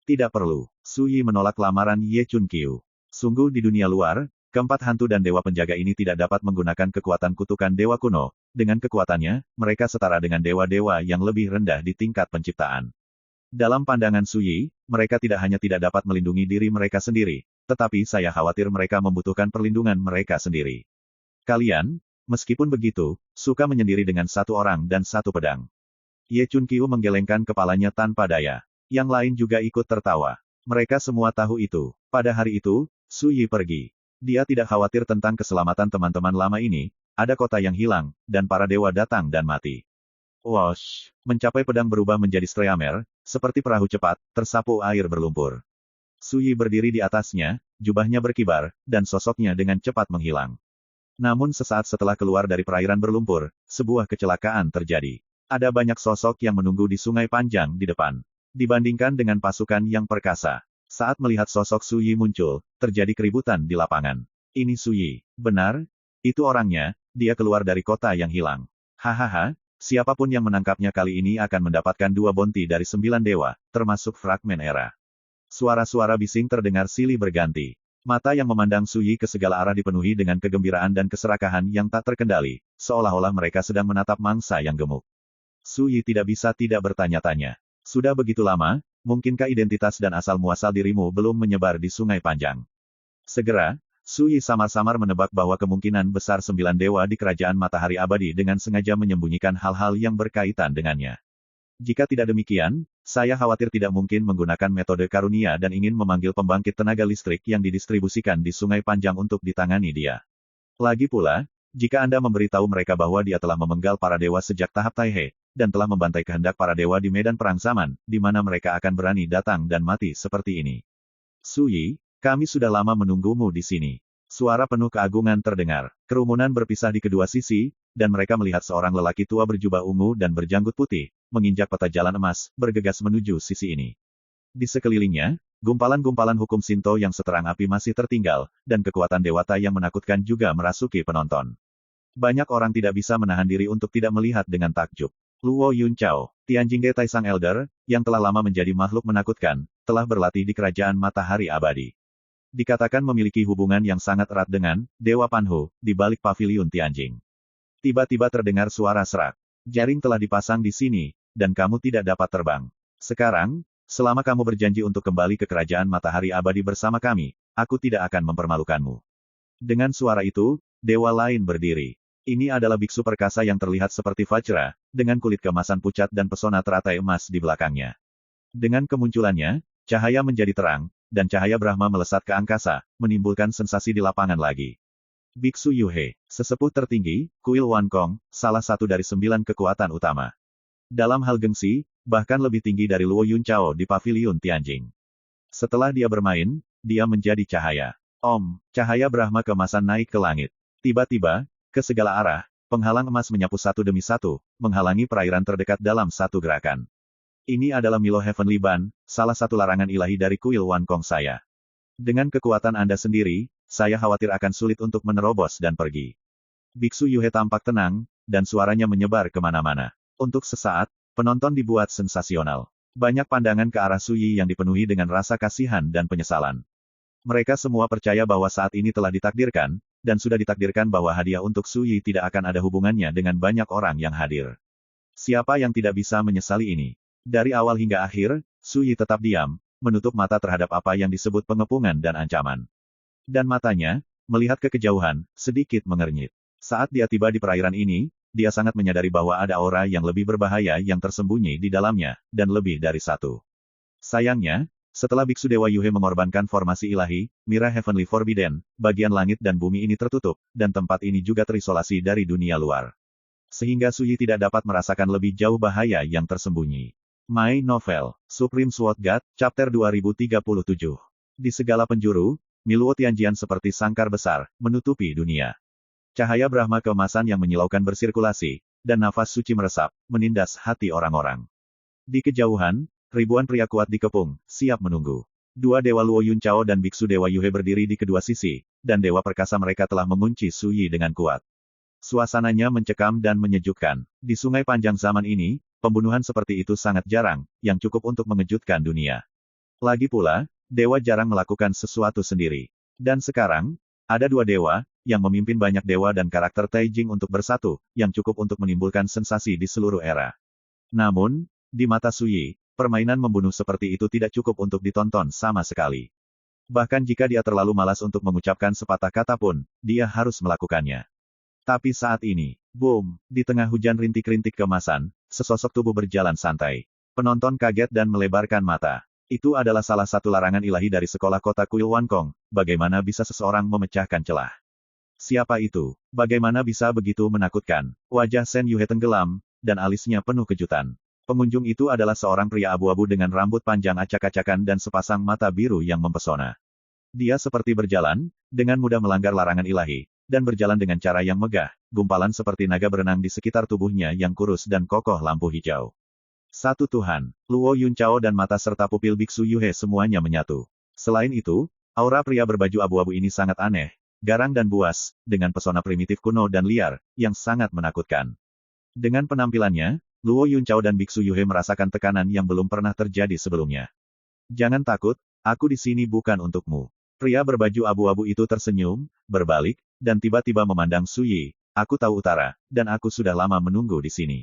Tidak perlu. Su Yi menolak lamaran Ye Chunqiu. Sungguh di dunia luar, keempat hantu dan dewa penjaga ini tidak dapat menggunakan kekuatan kutukan dewa kuno. Dengan kekuatannya, mereka setara dengan dewa-dewa yang lebih rendah di tingkat penciptaan. Dalam pandangan Su Yi, mereka tidak hanya tidak dapat melindungi diri mereka sendiri, tetapi saya khawatir mereka membutuhkan perlindungan mereka sendiri. Kalian, meskipun begitu, suka menyendiri dengan satu orang dan satu pedang. Ye Chunqiu menggelengkan kepalanya tanpa daya. Yang lain juga ikut tertawa. Mereka semua tahu itu. Pada hari itu, Su Yi pergi. Dia tidak khawatir tentang keselamatan teman-teman lama ini, ada kota yang hilang, dan para dewa datang dan mati. Wosh! Mencapai pedang berubah menjadi streamer, seperti perahu cepat, tersapu air berlumpur. Su Yi berdiri di atasnya, jubahnya berkibar, dan sosoknya dengan cepat menghilang. Namun sesaat setelah keluar dari perairan berlumpur, sebuah kecelakaan terjadi. Ada banyak sosok yang menunggu di Sungai Panjang di depan. Dibandingkan dengan pasukan yang perkasa. Saat melihat sosok Su Yi muncul, terjadi keributan di lapangan. Ini Su Yi. Benar? Itu orangnya, dia keluar dari kota yang hilang. Hahaha, siapapun yang menangkapnya kali ini akan mendapatkan 2 bounty dari 9 dewa, termasuk fragmen era. Suara-suara bising terdengar silih berganti. Mata yang memandang Su Yi ke segala arah dipenuhi dengan kegembiraan dan keserakahan yang tak terkendali, seolah-olah mereka sedang menatap mangsa yang gemuk. Su Yi tidak bisa tidak bertanya-tanya. Sudah begitu lama, mungkinkah identitas dan asal-muasal dirimu belum menyebar di Sungai Panjang? Segera, Su Yi samar-samar menebak bahwa kemungkinan besar 9 dewa di Kerajaan Matahari Abadi dengan sengaja menyembunyikan hal-hal yang berkaitan dengannya. Jika tidak demikian, saya khawatir tidak mungkin menggunakan metode karunia dan ingin memanggil pembangkit tenaga listrik yang didistribusikan di Sungai Panjang untuk ditangani dia. Lagi pula, jika Anda memberitahu mereka bahwa dia telah memenggal para dewa sejak tahap Taihe, dan telah membantai kehendak para dewa di medan perang zaman, di mana mereka akan berani datang dan mati seperti ini. Su Yi, kami sudah lama menunggumu di sini. Suara penuh keagungan terdengar. Kerumunan berpisah di kedua sisi, dan mereka melihat seorang lelaki tua berjubah ungu dan berjanggut putih, menginjak peta jalan emas, bergegas menuju sisi ini. Di sekelilingnya, gumpalan-gumpalan hukum Shinto yang seterang api masih tertinggal, dan kekuatan dewata yang menakutkan juga merasuki penonton. Banyak orang tidak bisa menahan diri untuk tidak melihat dengan takjub. Luo Yunchao, Tianjingge Taisang Elder, yang telah lama menjadi makhluk menakutkan, telah berlatih di Kerajaan Matahari Abadi. Dikatakan memiliki hubungan yang sangat erat dengan Dewa Panhu, di balik paviliun Tianjing. Tiba-tiba terdengar suara serak. Jaring telah dipasang di sini, dan kamu tidak dapat terbang. Sekarang, selama kamu berjanji untuk kembali ke Kerajaan Matahari Abadi bersama kami, aku tidak akan mempermalukanmu. Dengan suara itu, dewa lain berdiri. Ini adalah biksu perkasa yang terlihat seperti Vajra, dengan kulit keemasan pucat dan pesona teratai emas di belakangnya. Dengan kemunculannya, cahaya menjadi terang, dan cahaya Brahma melesat ke angkasa, menimbulkan sensasi di lapangan lagi. Biksu Yuhe, sesepuh tertinggi, kuil Wan Kong, salah satu dari 9 kekuatan utama. Dalam hal gengsi, bahkan lebih tinggi dari Luo Yunchao di Paviliun Tianjing. Setelah dia bermain, dia menjadi cahaya. Cahaya Brahma keemasan naik ke langit. Tiba-tiba, ke segala arah, penghalang emas menyapu satu demi satu, menghalangi perairan terdekat dalam satu gerakan. Ini adalah Milo Heavenly Ban, salah satu larangan ilahi dari kuil Wan Kong saya. Dengan kekuatan Anda sendiri, saya khawatir akan sulit untuk menerobos dan pergi. Biksu Yuhe tampak tenang, dan suaranya menyebar kemana-mana. Untuk sesaat, penonton dibuat sensasional. Banyak pandangan ke arah Suyi yang dipenuhi dengan rasa kasihan dan penyesalan. Mereka semua percaya bahwa saat ini telah ditakdirkan, dan sudah ditakdirkan bahwa hadiah untuk Suyi tidak akan ada hubungannya dengan banyak orang yang hadir. Siapa yang tidak bisa menyesali ini? Dari awal hingga akhir, Suyi tetap diam, menutup mata terhadap apa yang disebut pengepungan dan ancaman. Dan matanya, melihat ke kejauhan, sedikit mengernyit. Saat dia tiba di perairan ini, dia sangat menyadari bahwa ada aura yang lebih berbahaya yang tersembunyi di dalamnya, dan lebih dari satu. Sayangnya, setelah Biksu Dewa Yuhe mengorbankan formasi ilahi, Mira Heavenly Forbidden, bagian langit dan bumi ini tertutup, dan tempat ini juga terisolasi dari dunia luar. Sehingga Suyi tidak dapat merasakan lebih jauh bahaya yang tersembunyi. My Novel, Supreme Sword God, Chapter 2037. Di segala penjuru, Miluo Tianjian seperti sangkar besar, menutupi dunia. Cahaya Brahma keemasan yang menyilaukan bersirkulasi, dan nafas suci meresap, menindas hati orang-orang. Di kejauhan, ribuan pria kuat dikepung, siap menunggu. Dua Dewa Luo Yunchao dan Biksu Dewa Yuhe berdiri di kedua sisi, dan Dewa Perkasa mereka telah mengunci Suyi dengan kuat. Suasananya mencekam dan menyejukkan. Di sungai panjang zaman ini, pembunuhan seperti itu sangat jarang, yang cukup untuk mengejutkan dunia. Lagi pula, dewa jarang melakukan sesuatu sendiri. Dan sekarang, ada dua dewa, yang memimpin banyak dewa dan karakter Taijing untuk bersatu, yang cukup untuk menimbulkan sensasi di seluruh era. Namun, di mata Suyi, permainan membunuh seperti itu tidak cukup untuk ditonton sama sekali. Bahkan jika dia terlalu malas untuk mengucapkan sepatah kata pun, dia harus melakukannya. Tapi saat ini, boom, di tengah hujan rintik-rintik keemasan, sesosok tubuh berjalan santai. Penonton kaget dan melebarkan mata. Itu adalah salah satu larangan ilahi dari sekolah kota kuil Wan Kong, bagaimana bisa seseorang memecahkan celah. Siapa itu? Bagaimana bisa begitu menakutkan? Wajah Shen Yuhe tenggelam, dan alisnya penuh kejutan. Pengunjung itu adalah seorang pria abu-abu dengan rambut panjang acak-acakan dan sepasang mata biru yang mempesona. Dia seperti berjalan, dengan mudah melanggar larangan ilahi, dan berjalan dengan cara yang megah, gumpalan seperti naga berenang di sekitar tubuhnya yang kurus dan kokoh lampu hijau. Satu Tuhan, Luo Yunchao dan mata serta pupil Biksu Yuhe semuanya menyatu. Selain itu, aura pria berbaju abu-abu ini sangat aneh, garang dan buas, dengan pesona primitif kuno dan liar, yang sangat menakutkan. Dengan penampilannya, Luo Yunchao dan Biksu Yuhe merasakan tekanan yang belum pernah terjadi sebelumnya. Jangan takut, aku di sini bukan untukmu. Pria berbaju abu-abu itu tersenyum, berbalik, dan tiba-tiba memandang Suyi. Aku tahu utara, dan aku sudah lama menunggu di sini.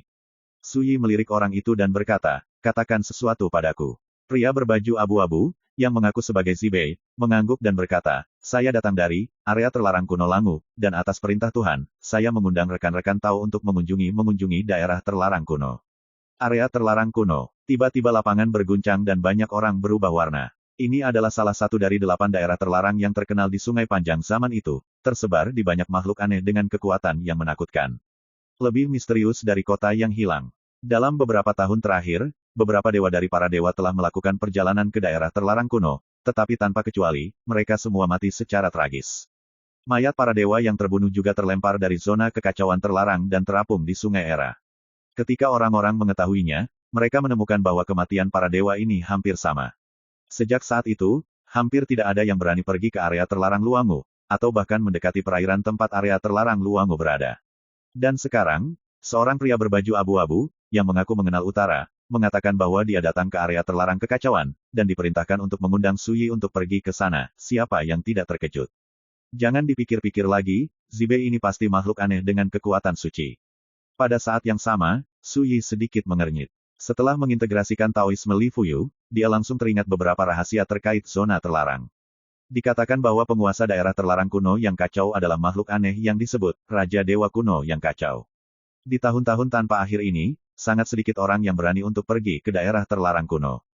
Suyi melirik orang itu dan berkata, katakan sesuatu padaku. Pria berbaju abu-abu, yang mengaku sebagai Zibei, mengangguk dan berkata, saya datang dari area terlarang kuno Langu, dan atas perintah Tuhan, saya mengundang rekan-rekan Tao untuk mengunjungi daerah terlarang kuno. Area terlarang kuno. Tiba-tiba lapangan berguncang dan banyak orang berubah warna. Ini adalah salah satu dari 8 daerah terlarang yang terkenal di sungai panjang zaman itu, tersebar di banyak makhluk aneh dengan kekuatan yang menakutkan. Lebih misterius dari kota yang hilang. Dalam beberapa tahun terakhir, beberapa dewa dari para dewa telah melakukan perjalanan ke daerah terlarang kuno, tetapi tanpa kecuali, mereka semua mati secara tragis. Mayat para dewa yang terbunuh juga terlempar dari zona kekacauan terlarang dan terapung di sungai Era. Ketika orang-orang mengetahuinya, mereka menemukan bahwa kematian para dewa ini hampir sama. Sejak saat itu, hampir tidak ada yang berani pergi ke area terlarang Luangu, atau bahkan mendekati perairan tempat area terlarang Luangu berada. Dan sekarang, seorang pria berbaju abu-abu, yang mengaku mengenal utara, mengatakan bahwa dia datang ke area terlarang kekacauan, dan diperintahkan untuk mengundang Suyi untuk pergi ke sana. Siapa yang tidak terkejut? Jangan dipikir-pikir lagi, Zibei ini pasti makhluk aneh dengan kekuatan suci. Pada saat yang sama, Suyi sedikit mengernyit. Setelah mengintegrasikan Taoisme Li Fuyu, dia langsung teringat beberapa rahasia terkait zona terlarang. Dikatakan bahwa penguasa daerah terlarang kuno yang kacau adalah makhluk aneh yang disebut Raja Dewa Kuno yang kacau. Di tahun-tahun tanpa akhir ini, sangat sedikit orang yang berani untuk pergi ke daerah terlarang kuno.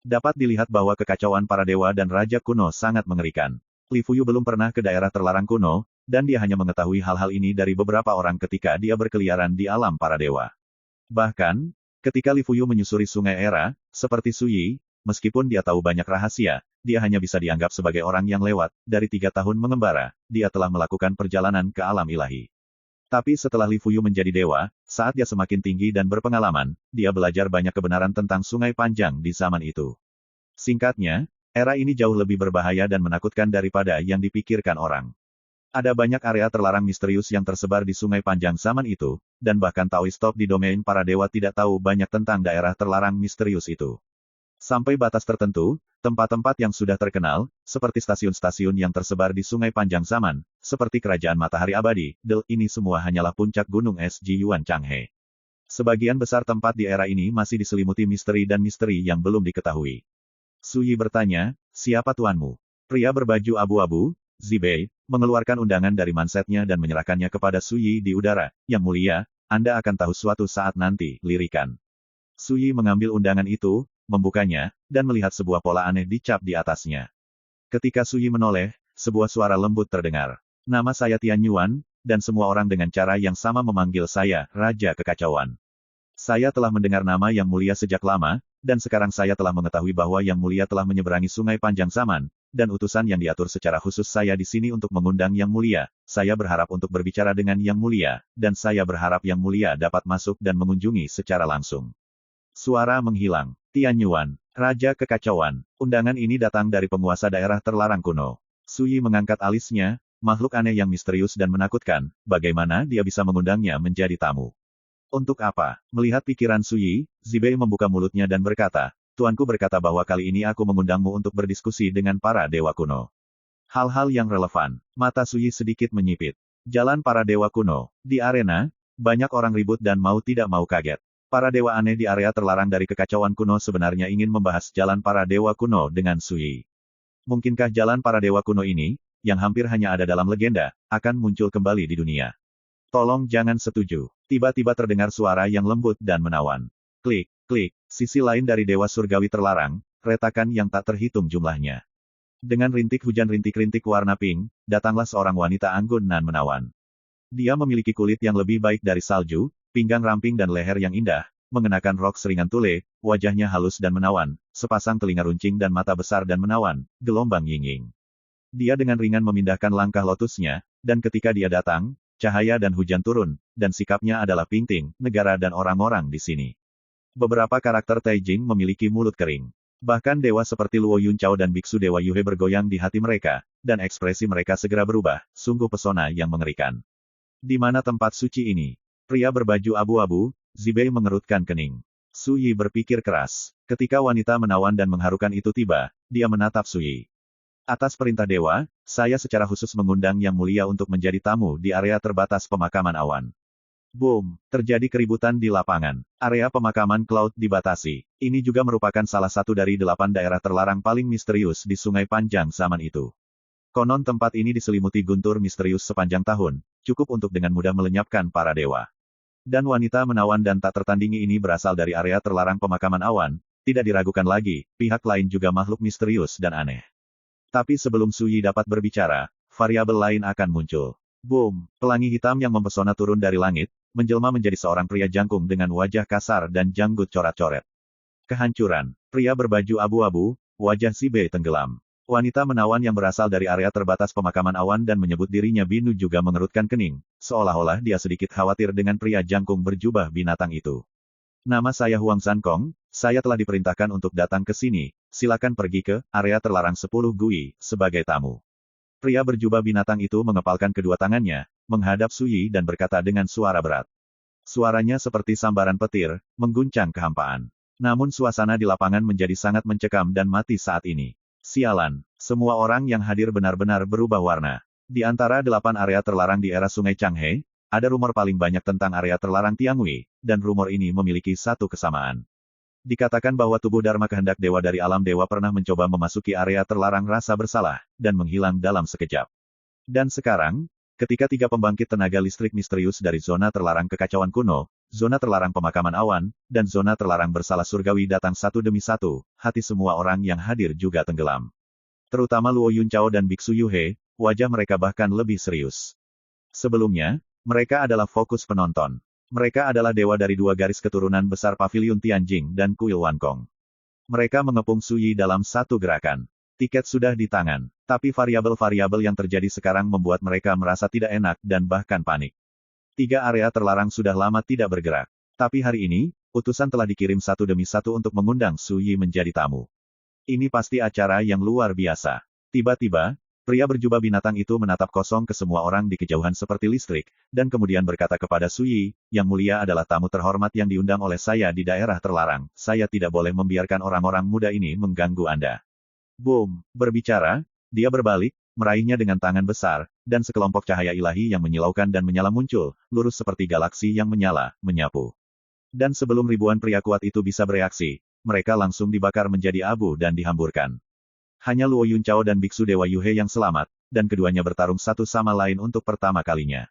Dapat dilihat bahwa kekacauan para dewa dan raja kuno sangat mengerikan. Li Fuyu belum pernah ke daerah terlarang kuno, dan dia hanya mengetahui hal-hal ini dari beberapa orang ketika dia berkeliaran di alam para dewa. Bahkan, Ketika Li Fuyu menyusuri sungai Era, seperti Suyi, meskipun dia tahu banyak rahasia, dia hanya bisa dianggap sebagai orang yang lewat. Dari 3 tahun mengembara, dia telah melakukan perjalanan ke alam ilahi. Tapi setelah Li Fuyu menjadi dewa, saat dia semakin tinggi dan berpengalaman, dia belajar banyak kebenaran tentang sungai panjang di zaman itu. Singkatnya, era ini jauh lebih berbahaya dan menakutkan daripada yang dipikirkan orang. Ada banyak area terlarang misterius yang tersebar di sungai panjang zaman itu, dan bahkan Taoist top di domain para dewa tidak tahu banyak tentang daerah terlarang misterius itu. Sampai batas tertentu, tempat-tempat yang sudah terkenal, seperti stasiun-stasiun yang tersebar di sungai panjang zaman, seperti kerajaan matahari abadi, ini semua hanyalah puncak gunung es Jiyuan Changhe. Sebagian besar tempat di era ini masih diselimuti misteri dan misteri yang belum diketahui. Suyi bertanya, siapa tuanmu? Pria berbaju abu-abu, Zibei, mengeluarkan undangan dari mansetnya dan menyerahkannya kepada Suyi di udara. Yang mulia, Anda akan tahu suatu saat nanti, lirikan. Suyi mengambil undangan itu, membukanya, dan melihat sebuah pola aneh dicap di atasnya. Ketika Suyi menoleh, sebuah suara lembut terdengar. Nama saya Tian Yuan, dan semua orang dengan cara yang sama memanggil saya, Raja Kekacauan. Saya telah mendengar nama Yang Mulia sejak lama, dan sekarang saya telah mengetahui bahwa Yang Mulia telah menyeberangi sungai panjang zaman, dan utusan yang diatur secara khusus saya di sini untuk mengundang Yang Mulia. Saya berharap untuk berbicara dengan Yang Mulia, dan saya berharap Yang Mulia dapat masuk dan mengunjungi secara langsung. Suara menghilang. Tian Yuan, Raja Kekacauan. Undangan ini datang dari penguasa daerah terlarang kuno. Suyi mengangkat alisnya, makhluk aneh yang misterius dan menakutkan, bagaimana dia bisa mengundangnya menjadi tamu? Untuk apa? Melihat pikiran Suyi, Zibei membuka mulutnya dan berkata, Tuanku berkata bahwa kali ini aku mengundangmu untuk berdiskusi dengan para dewa kuno. Hal-hal yang relevan. Mata Suyi sedikit menyipit. Jalan para dewa kuno. Di arena, banyak orang ribut dan mau tidak mau kaget. Para dewa aneh di area terlarang dari kekacauan kuno sebenarnya ingin membahas jalan para dewa kuno dengan Suyi. Mungkinkah jalan para dewa kuno ini, yang hampir hanya ada dalam legenda, akan muncul kembali di dunia? Tolong jangan setuju. Tiba-tiba terdengar suara yang lembut dan menawan. Klik, klik, sisi lain dari dewa surgawi terlarang, retakan yang tak terhitung jumlahnya. Dengan rintik hujan rintik-rintik warna pink, datanglah seorang wanita anggun nan menawan. Dia memiliki kulit yang lebih baik dari salju, pinggang ramping dan leher yang indah, mengenakan rok seringan tule, wajahnya halus dan menawan, sepasang telinga runcing dan mata besar dan menawan, gelombang ying-ying. Dia dengan ringan memindahkan langkah lotusnya, dan ketika dia datang, cahaya dan hujan turun, dan sikapnya adalah Pingting, negara dan orang-orang di sini. Beberapa karakter Taijing memiliki mulut kering. Bahkan dewa seperti Luo Yunchao dan Biksu Dewa Yuhe bergoyang di hati mereka, dan ekspresi mereka segera berubah, sungguh pesona yang mengerikan. Di mana tempat suci ini? Pria berbaju abu-abu, Zibei mengerutkan kening. Suyi berpikir keras. Ketika wanita menawan dan mengharukan itu tiba, dia menatap Suyi. Atas perintah dewa, saya secara khusus mengundang Yang Mulia untuk menjadi tamu di area terbatas pemakaman awan. Boom! Terjadi keributan di lapangan. Area pemakaman Cloud dibatasi. Ini juga merupakan salah satu dari 8 daerah terlarang paling misterius di sungai panjang zaman itu. Konon tempat ini diselimuti guntur misterius sepanjang tahun, cukup untuk dengan mudah melenyapkan para dewa. Dan wanita menawan dan tak tertandingi ini berasal dari area terlarang pemakaman awan, tidak diragukan lagi, pihak lain juga makhluk misterius dan aneh. Tapi sebelum Suyi dapat berbicara, variabel lain akan muncul. Boom! Pelangi hitam yang mempesona turun dari langit, menjelma menjadi seorang pria jangkung dengan wajah kasar dan janggut coret-coret. Kehancuran. Pria berbaju abu-abu, wajah Zibei tenggelam. Wanita menawan yang berasal dari area terbatas pemakaman awan dan menyebut dirinya Binu juga mengerutkan kening, seolah-olah dia sedikit khawatir dengan pria jangkung berjubah binatang itu. Nama saya Huang Zankong, saya telah diperintahkan untuk datang ke sini, silakan pergi ke area terlarang 10 Gui, sebagai tamu. Pria berjubah binatang itu mengepalkan kedua tangannya, menghadap Suyi dan berkata dengan suara berat. Suaranya seperti sambaran petir, mengguncang kehampaan. Namun suasana di lapangan menjadi sangat mencekam dan mati saat ini. Sialan, semua orang yang hadir benar-benar berubah warna. Di antara 8 area terlarang di era Sungai Changhe, ada rumor paling banyak tentang area terlarang Tiangui, dan rumor ini memiliki satu kesamaan. Dikatakan bahwa tubuh Dharma kehendak dewa dari alam dewa pernah mencoba memasuki area terlarang rasa bersalah, dan menghilang dalam sekejap. Dan sekarang, ketika 3 pembangkit tenaga listrik misterius dari zona terlarang kekacauan kuno, zona terlarang pemakaman awan, dan zona terlarang bersalah surgawi datang satu demi satu, hati semua orang yang hadir juga tenggelam. Terutama Luo Yunchao dan Biksu Yuhe, wajah mereka bahkan lebih serius. Sebelumnya, mereka adalah fokus penonton. Mereka adalah dewa dari dua garis keturunan besar Paviliun Tianjing dan Kuil Wan Kong. Mereka mengepung Su Yi dalam satu gerakan. Tiket sudah di tangan, tapi variabel-variabel yang terjadi sekarang membuat mereka merasa tidak enak dan bahkan panik. 3 area terlarang sudah lama tidak bergerak. Tapi hari ini, utusan telah dikirim satu demi satu untuk mengundang Su Yi menjadi tamu. Ini pasti acara yang luar biasa. Tiba-tiba, pria berjubah binatang itu menatap kosong ke semua orang di kejauhan seperti listrik, dan kemudian berkata kepada Su Yi, "Yang mulia adalah tamu terhormat yang diundang oleh saya di daerah terlarang. Saya tidak boleh membiarkan orang-orang muda ini mengganggu Anda." Boom! Berbicara, dia berbalik, meraihnya dengan tangan besar, dan sekelompok cahaya ilahi yang menyilaukan dan menyala muncul, lurus seperti galaksi yang menyala, menyapu. Dan sebelum ribuan pria kuat itu bisa bereaksi, mereka langsung dibakar menjadi abu dan dihamburkan. Hanya Luo Yunchao dan Biksu Dewa Yuhe yang selamat, dan keduanya bertarung satu sama lain untuk pertama kalinya.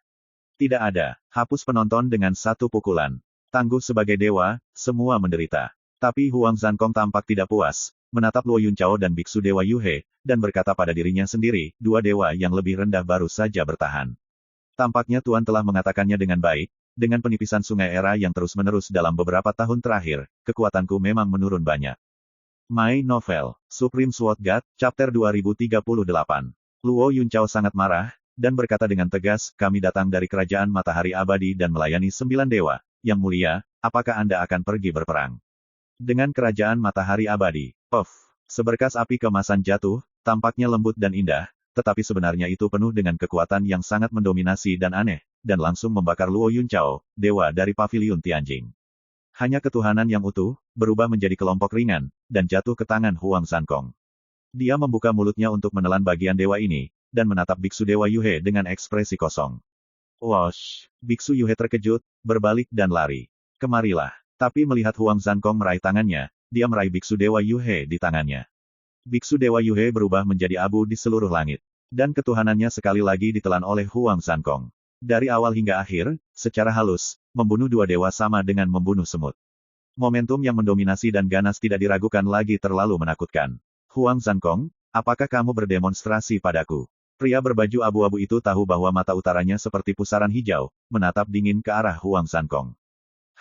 Tidak ada, hapus penonton dengan satu pukulan. Tangguh sebagai dewa, semua menderita. Tapi Huang Zankong tampak tidak puas, menatap Luo Yunchao dan Biksu Dewa Yuhe, dan berkata pada dirinya sendiri, dua dewa yang lebih rendah baru saja bertahan. Tampaknya Tuan telah mengatakannya dengan baik, dengan penipisan sungai era yang terus-menerus dalam beberapa tahun terakhir, kekuatanku memang menurun banyak. My Novel, Supreme Sword God, Chapter 2038. Luo Yunchao sangat marah, dan berkata dengan tegas, "Kami datang dari Kerajaan Matahari Abadi dan melayani 9 dewa. Yang mulia, apakah Anda akan pergi berperang dengan Kerajaan Matahari Abadi?" Puff! Seberkas api kemasan jatuh, tampaknya lembut dan indah, tetapi sebenarnya itu penuh dengan kekuatan yang sangat mendominasi dan aneh, dan langsung membakar Luo Yunchao, dewa dari Paviliun Tianjing. Hanya ketuhanan yang utuh, berubah menjadi kelompok ringan, dan jatuh ke tangan Huang Zankong. Dia membuka mulutnya untuk menelan bagian dewa ini, dan menatap Biksu Dewa Yuhe dengan ekspresi kosong. Wosh! Biksu Yuhe terkejut, berbalik dan lari. "Kemarilah." Tapi melihat Huang Zankong meraih tangannya, dia meraih Biksu Dewa Yuhe di tangannya. Biksu Dewa Yuhe berubah menjadi abu di seluruh langit. Dan ketuhanannya sekali lagi ditelan oleh Huang Zankong. Dari awal hingga akhir, secara halus, membunuh dua dewa sama dengan membunuh semut. Momentum yang mendominasi dan ganas tidak diragukan lagi terlalu menakutkan. "Huang Zankong, apakah kamu berdemonstrasi padaku?" Pria berbaju abu-abu itu tahu bahwa mata utaranya seperti pusaran hijau, menatap dingin ke arah Huang Zankong.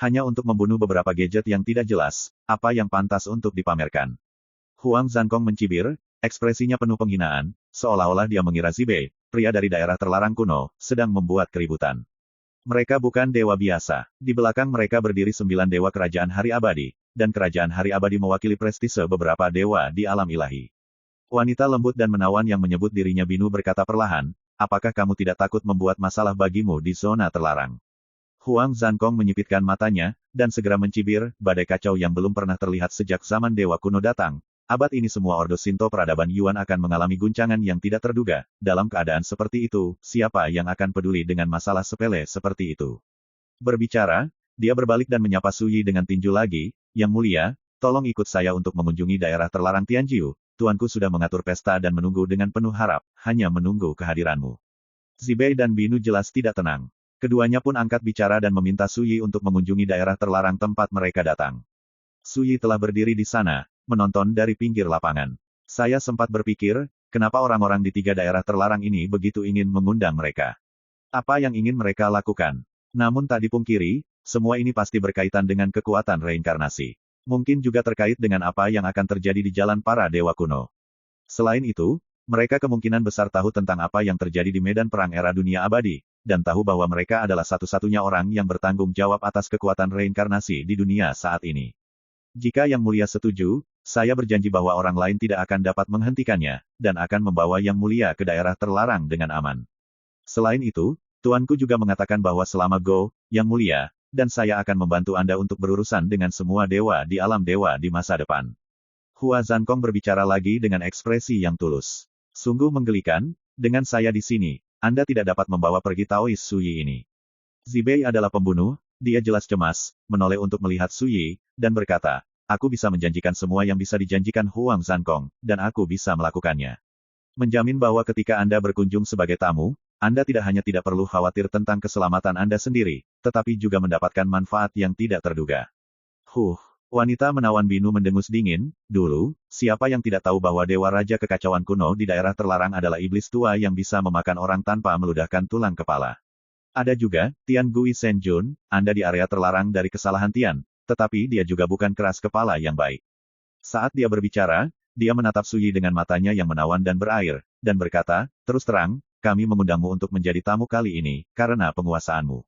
Hanya untuk membunuh beberapa gadget yang tidak jelas, apa yang pantas untuk dipamerkan. Huang Zankong mencibir, ekspresinya penuh penghinaan, seolah-olah dia mengira Zibei, pria dari daerah terlarang kuno, sedang membuat keributan. Mereka bukan dewa biasa. Di belakang mereka berdiri 9 dewa Kerajaan Hari Abadi, dan Kerajaan Hari Abadi mewakili prestise beberapa dewa di alam ilahi. Wanita lembut dan menawan yang menyebut dirinya Binu berkata perlahan, "Apakah kamu tidak takut membuat masalah bagimu di zona terlarang?" Huang Zankong menyipitkan matanya, dan segera mencibir, badai kacau yang belum pernah terlihat sejak zaman dewa kuno datang. Abad ini semua ordo Shinto peradaban Yuan akan mengalami guncangan yang tidak terduga. Dalam keadaan seperti itu, siapa yang akan peduli dengan masalah sepele seperti itu? Berbicara, dia berbalik dan menyapa Su Yi dengan tinju lagi, "Yang mulia, tolong ikut saya untuk mengunjungi daerah terlarang Tianjiu. Tuanku sudah mengatur pesta dan menunggu dengan penuh harap, hanya menunggu kehadiranmu." Zibei dan Binu jelas tidak tenang. Keduanya pun angkat bicara dan meminta Su Yi untuk mengunjungi daerah terlarang tempat mereka datang. Su Yi telah berdiri di sana, menonton dari pinggir lapangan. Saya sempat berpikir, kenapa orang-orang di 3 daerah terlarang ini begitu ingin mengundang mereka? Apa yang ingin mereka lakukan? Namun tak dipungkiri, semua ini pasti berkaitan dengan kekuatan reinkarnasi. Mungkin juga terkait dengan apa yang akan terjadi di jalan para dewa kuno. Selain itu, mereka kemungkinan besar tahu tentang apa yang terjadi di medan perang era dunia abadi, dan tahu bahwa mereka adalah satu-satunya orang yang bertanggung jawab atas kekuatan reinkarnasi di dunia saat ini. Jika Yang Mulia setuju, saya berjanji bahwa orang lain tidak akan dapat menghentikannya, dan akan membawa Yang Mulia ke daerah terlarang dengan aman. Selain itu, Tuanku juga mengatakan bahwa selama Go, Yang Mulia, dan saya akan membantu Anda untuk berurusan dengan semua dewa di alam dewa di masa depan. Hua Zankong berbicara lagi dengan ekspresi yang tulus. Sungguh menggelikan, dengan saya di sini, Anda tidak dapat membawa pergi Taois Su Yi ini. Zibei adalah pembunuh, dia jelas cemas, menoleh untuk melihat Su Yi, dan berkata, "Aku bisa menjanjikan semua yang bisa dijanjikan Huang Zankong, dan aku bisa melakukannya. Menjamin bahwa ketika Anda berkunjung sebagai tamu, Anda tidak hanya tidak perlu khawatir tentang keselamatan Anda sendiri, tetapi juga mendapatkan manfaat yang tidak terduga." Wanita menawan Binu mendengus dingin, dulu, siapa yang tidak tahu bahwa Dewa Raja Kekacauan kuno di daerah terlarang adalah iblis tua yang bisa memakan orang tanpa meludahkan tulang kepala. Ada juga, Tian Gui Senjun, Anda di area terlarang dari kesalahan Tian, tetapi dia juga bukan keras kepala yang baik. Saat dia berbicara, dia menatap Suyi dengan matanya yang menawan dan berair, dan berkata, terus terang, kami mengundangmu untuk menjadi tamu kali ini, karena penguasaanmu.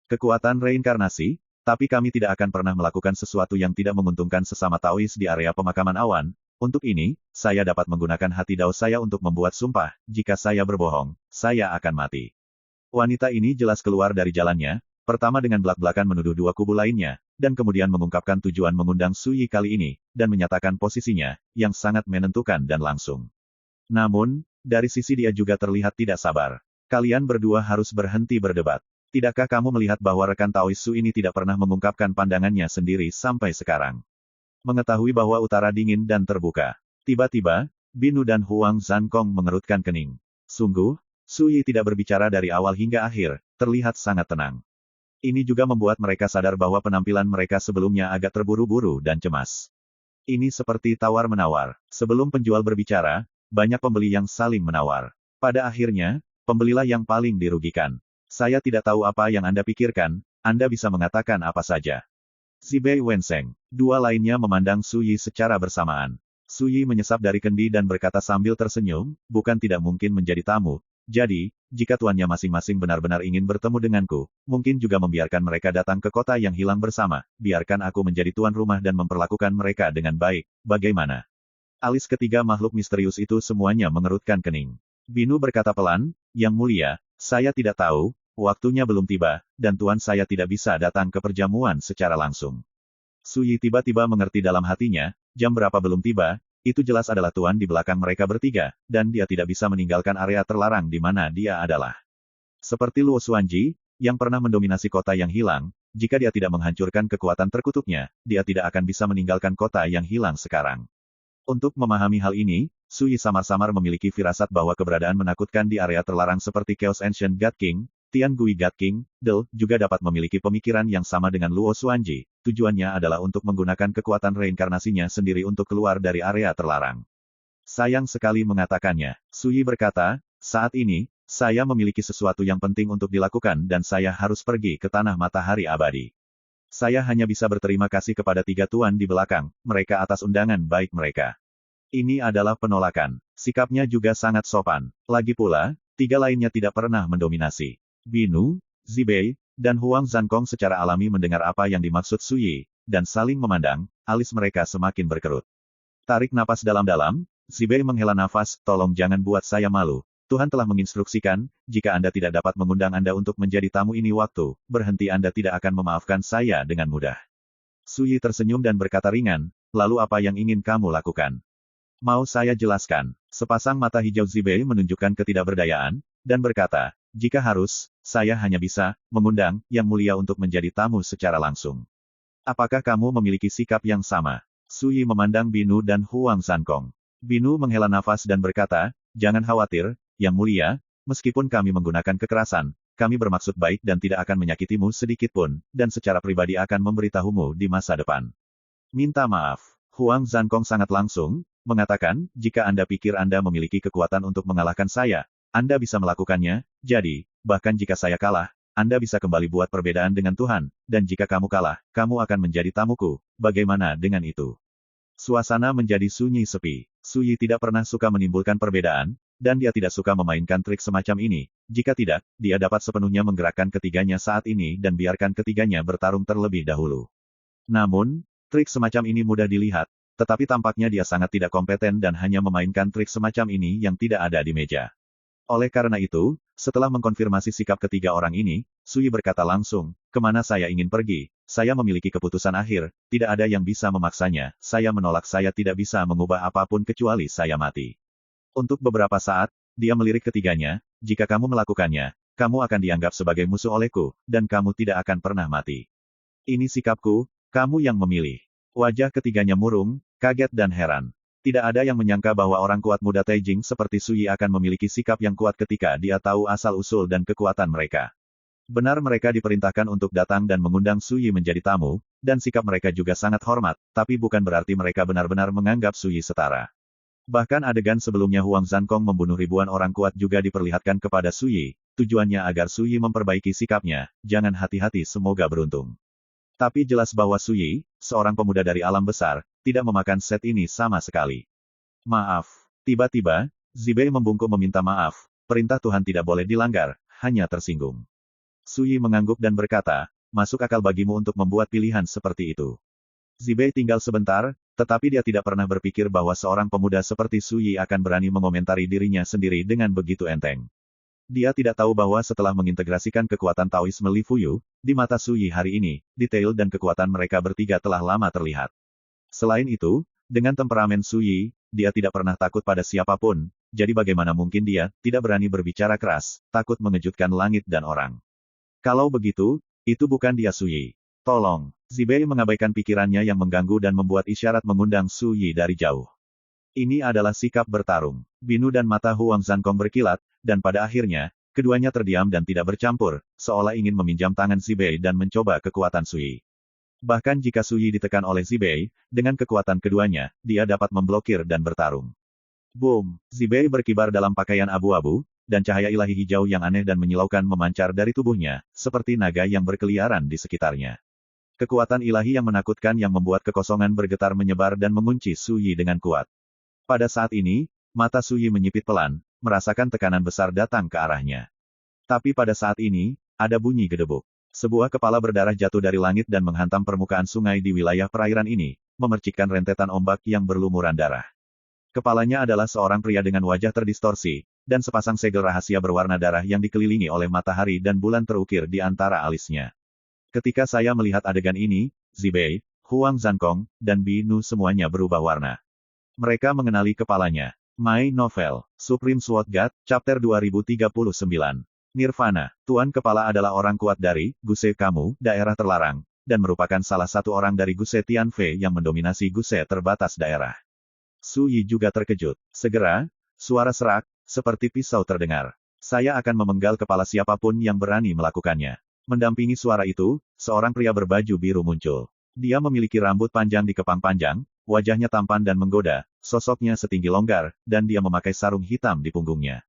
Kekuatan reinkarnasi, tapi kami tidak akan pernah melakukan sesuatu yang tidak menguntungkan sesama Taois di area pemakaman awan. Untuk ini, saya dapat menggunakan hati Dao saya untuk membuat sumpah, jika saya berbohong, saya akan mati. Wanita ini jelas keluar dari jalannya, pertama dengan belak-belakan menuduh dua kubu lainnya, dan kemudian mengungkapkan tujuan mengundang Suyi kali ini, dan menyatakan posisinya, yang sangat menentukan dan langsung. Namun, dari sisi dia juga terlihat tidak sabar. Kalian berdua harus berhenti berdebat. Tidakkah kamu melihat bahwa rekan Taois Su ini tidak pernah mengungkapkan pandangannya sendiri sampai sekarang? Mengetahui bahwa utara dingin dan terbuka. Tiba-tiba, Binu dan Huang Zankong mengerutkan kening. Sungguh, Suyi tidak berbicara dari awal hingga akhir, terlihat sangat tenang. Ini juga membuat mereka sadar bahwa penampilan mereka sebelumnya agak terburu-buru dan cemas. Ini seperti tawar-menawar. Sebelum penjual berbicara, banyak pembeli yang saling menawar. Pada akhirnya, pembelilah yang paling dirugikan. Saya tidak tahu apa yang Anda pikirkan, Anda bisa mengatakan apa saja. Zibei Wenseng. Dua lainnya memandang Suyi secara bersamaan. Suyi menyesap dari kendi dan berkata sambil tersenyum, bukan tidak mungkin menjadi tamu. Jadi, jika tuannya masing-masing benar-benar ingin bertemu denganku, mungkin juga membiarkan mereka datang ke kota yang hilang bersama, biarkan aku menjadi tuan rumah dan memperlakukan mereka dengan baik, bagaimana? Alis ketiga makhluk misterius itu semuanya mengerutkan kening. Binu berkata pelan, Yang Mulia, saya tidak tahu, waktunya belum tiba, dan tuan saya tidak bisa datang ke perjamuan secara langsung. Suyi tiba-tiba mengerti dalam hatinya, jam berapa belum tiba, itu jelas adalah tuan di belakang mereka bertiga, dan dia tidak bisa meninggalkan area terlarang di mana dia adalah. Seperti Luo Xuanji, yang pernah mendominasi kota yang hilang, jika dia tidak menghancurkan kekuatan terkutuknya, dia tidak akan bisa meninggalkan kota yang hilang sekarang. Untuk memahami hal ini, Suyi samar-samar memiliki firasat bahwa keberadaan menakutkan di area terlarang seperti Chaos Ancient God King, Tian Gui God King, Del, juga dapat memiliki pemikiran yang sama dengan Luo Xuanji. Tujuannya adalah untuk menggunakan kekuatan reinkarnasinya sendiri untuk keluar dari area terlarang. Sayang sekali mengatakannya, Suyi berkata, saat ini, saya memiliki sesuatu yang penting untuk dilakukan dan saya harus pergi ke tanah matahari abadi. Saya hanya bisa berterima kasih kepada tiga tuan di belakang, mereka atas undangan baik mereka. Ini adalah penolakan. Sikapnya juga sangat sopan. Lagi pula, tiga lainnya tidak pernah mendominasi. Binu, Zibei, dan Huang Zankong secara alami mendengar apa yang dimaksud Suyi, dan saling memandang, alis mereka semakin berkerut. Tarik napas dalam-dalam, Zibei menghela nafas, tolong jangan buat saya malu. Tuhan telah menginstruksikan, jika Anda tidak dapat mengundang Anda untuk menjadi tamu ini waktu, berhenti Anda tidak akan memaafkan saya dengan mudah. Suyi tersenyum dan berkata ringan, lalu apa yang ingin kamu lakukan? Mau saya jelaskan. Sepasang mata hijau Zibei menunjukkan ketidakberdayaan, dan berkata, jika harus, saya hanya bisa mengundang Yang Mulia untuk menjadi tamu secara langsung. Apakah kamu memiliki sikap yang sama? Suyi memandang Binu dan Huang Zankong. Binu menghela nafas dan berkata, jangan khawatir, Yang Mulia, meskipun kami menggunakan kekerasan, kami bermaksud baik dan tidak akan menyakitimu sedikitpun, dan secara pribadi akan memberitahumu di masa depan. Minta maaf. Huang Zankong sangat langsung, mengatakan, jika Anda pikir Anda memiliki kekuatan untuk mengalahkan saya, Anda bisa melakukannya, jadi, bahkan jika saya kalah, Anda bisa kembali buat perbedaan dengan Tuhan, dan jika kamu kalah, kamu akan menjadi tamuku, bagaimana dengan itu? Suasana menjadi sunyi sepi. Suyi tidak pernah suka menimbulkan perbedaan, dan dia tidak suka memainkan trik semacam ini, jika tidak, dia dapat sepenuhnya menggerakkan ketiganya saat ini dan biarkan ketiganya bertarung terlebih dahulu. Namun, trik semacam ini mudah dilihat, tetapi tampaknya dia sangat tidak kompeten dan hanya memainkan trik semacam ini yang tidak ada di meja. Oleh karena itu, setelah mengkonfirmasi sikap ketiga orang ini, Suyi berkata langsung, kemana saya ingin pergi, saya memiliki keputusan akhir, tidak ada yang bisa memaksanya, saya menolak saya tidak bisa mengubah apapun kecuali saya mati. Untuk beberapa saat, dia melirik ketiganya, jika kamu melakukannya, kamu akan dianggap sebagai musuh olehku, dan kamu tidak akan pernah mati. Ini sikapku, kamu yang memilih. Wajah ketiganya murung, kaget dan heran. Tidak ada yang menyangka bahwa orang kuat muda Taijing seperti Suyi akan memiliki sikap yang kuat ketika dia tahu asal-usul dan kekuatan mereka. Benar mereka diperintahkan untuk datang dan mengundang Suyi menjadi tamu, dan sikap mereka juga sangat hormat, tapi bukan berarti mereka benar-benar menganggap Suyi setara. Bahkan adegan sebelumnya Huang Zankong membunuh ribuan orang kuat juga diperlihatkan kepada Su Yi, tujuannya agar Su Yi memperbaiki sikapnya, jangan hati-hati semoga beruntung. Tapi jelas bahwa Su Yi, seorang pemuda dari alam besar, tidak memakan set ini sama sekali. Maaf. Tiba-tiba, Zibei membungkuk meminta maaf, perintah Tuhan tidak boleh dilanggar, hanya tersinggung. Su Yi mengangguk dan berkata, masuk akal bagimu untuk membuat pilihan seperti itu. Zibei tinggal sebentar, tetapi dia tidak pernah berpikir bahwa seorang pemuda seperti Su Yi akan berani mengomentari dirinya sendiri dengan begitu enteng. Dia tidak tahu bahwa setelah mengintegrasikan kekuatan Taoisme Li Fuyu, di mata Su Yi hari ini, detail dan kekuatan mereka bertiga telah lama terlihat. Selain itu, dengan temperamen Su Yi, dia tidak pernah takut pada siapapun, jadi bagaimana mungkin dia tidak berani berbicara keras, takut mengejutkan langit dan orang. Kalau begitu, itu bukan dia Su Yi. Tolong. Zibei mengabaikan pikirannya yang mengganggu dan membuat isyarat mengundang Su Yi dari jauh. Ini adalah sikap bertarung. Binu dan mata Huang Zankong berkilat, dan pada akhirnya, keduanya terdiam dan tidak bercampur, seolah ingin meminjam tangan Zibei dan mencoba kekuatan Su Yi. Bahkan jika Su Yi ditekan oleh Zibei, dengan kekuatan keduanya, dia dapat memblokir dan bertarung. Boom! Zibei berkibar dalam pakaian abu-abu, dan cahaya ilahi hijau yang aneh dan menyilaukan memancar dari tubuhnya, seperti naga yang berkeliaran di sekitarnya. Kekuatan ilahi yang menakutkan yang membuat kekosongan bergetar menyebar dan mengunci Su Yi dengan kuat. Pada saat ini, mata Su Yi menyipit pelan, merasakan tekanan besar datang ke arahnya. Tapi pada saat ini, ada bunyi gedebuk. Sebuah kepala berdarah jatuh dari langit dan menghantam permukaan sungai di wilayah perairan ini, memercikkan rentetan ombak yang berlumuran darah. Kepalanya adalah seorang pria dengan wajah terdistorsi, dan sepasang segel rahasia berwarna darah yang dikelilingi oleh matahari dan bulan terukir di antara alisnya. Ketika saya melihat adegan ini, Zibei, Huang Zankong, dan Binu semuanya berubah warna. Mereka mengenali kepalanya. My Novel, Supreme Sword God, Chapter 2039. Nirvana, Tuan Kepala adalah orang kuat dari Guse Kamu, daerah terlarang, dan merupakan salah satu orang dari Guse Tianfei yang mendominasi Guse terbatas daerah. Su Yi juga terkejut. Segera, suara serak, seperti pisau terdengar. Saya akan memenggal kepala siapapun yang berani melakukannya. Mendampingi suara itu, seorang pria berbaju biru muncul. Dia memiliki rambut panjang dikepang panjang, wajahnya tampan dan menggoda, sosoknya setinggi longgar, dan dia memakai sarung hitam di punggungnya.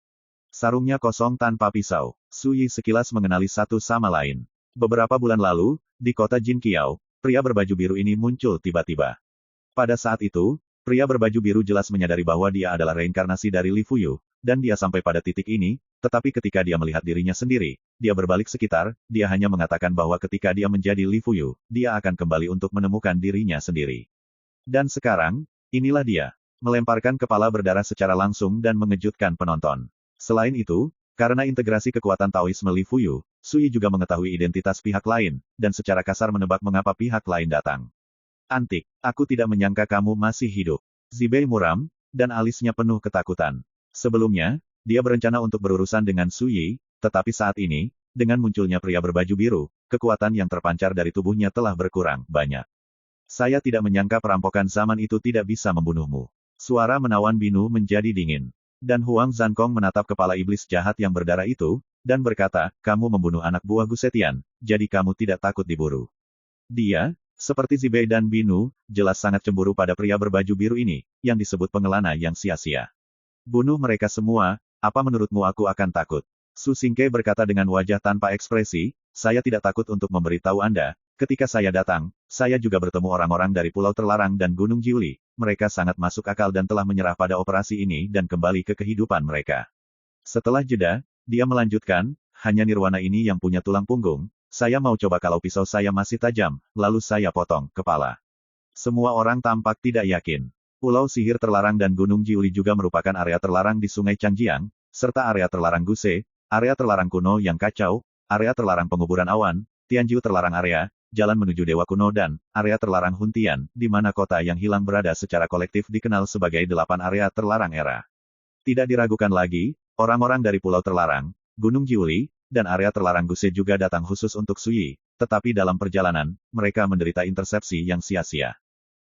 Sarungnya kosong tanpa pisau. Su Yi sekilas mengenali satu sama lain. Beberapa bulan lalu, di kota Jinqiao, pria berbaju biru ini muncul tiba-tiba. Pada saat itu, pria berbaju biru jelas menyadari bahwa dia adalah reinkarnasi dari Li Fuyu, dan dia sampai pada titik ini, tetapi ketika dia melihat dirinya sendiri, dia berbalik sekitar, dia hanya mengatakan bahwa ketika dia menjadi Li Fuyu, dia akan kembali untuk menemukan dirinya sendiri. Dan sekarang, inilah dia, melemparkan kepala berdarah secara langsung dan mengejutkan penonton. Selain itu, karena integrasi kekuatan Taoisme Li Fuyu, Su Yi juga mengetahui identitas pihak lain, dan secara kasar menebak mengapa pihak lain datang. Antik, aku tidak menyangka kamu masih hidup. Zibei muram, dan alisnya penuh ketakutan. Sebelumnya, dia berencana untuk berurusan dengan Su Yi, tetapi saat ini, dengan munculnya pria berbaju biru, kekuatan yang terpancar dari tubuhnya telah berkurang banyak. Saya tidak menyangka perampokan zaman itu tidak bisa membunuhmu. Suara menawan Binu menjadi dingin. Dan Huang Zankong menatap kepala iblis jahat yang berdarah itu, dan berkata, kamu membunuh anak buah Gusetian, jadi kamu tidak takut diburu. Dia, seperti Zibei dan Binu, jelas sangat cemburu pada pria berbaju biru ini, yang disebut pengelana yang sia-sia. Bunuh mereka semua, apa menurutmu aku akan takut? Su Xingke berkata dengan wajah tanpa ekspresi, saya tidak takut untuk memberitahu Anda, ketika saya datang, saya juga bertemu orang-orang dari Pulau Terlarang dan Gunung Jiuli, mereka sangat masuk akal dan telah menyerah pada operasi ini dan kembali ke kehidupan mereka. Setelah jeda, dia melanjutkan, hanya Nirwana ini yang punya tulang punggung, saya mau coba kalau pisau saya masih tajam, lalu saya potong kepala. Semua orang tampak tidak yakin. Pulau Sihir Terlarang dan Gunung Jiuli juga merupakan area terlarang di Sungai Changjiang, serta area terlarang Guse, area terlarang kuno yang kacau, area terlarang penguburan awan, Tianjiu terlarang area, jalan menuju Dewa Kuno dan area terlarang Huntian, di mana kota yang hilang berada secara kolektif dikenal sebagai 8 area terlarang era. Tidak diragukan lagi, orang-orang dari Pulau Terlarang, Gunung Jiuli, dan area terlarang Guse juga datang khusus untuk Su Yi, tetapi dalam perjalanan, mereka menderita intersepsi yang sia-sia.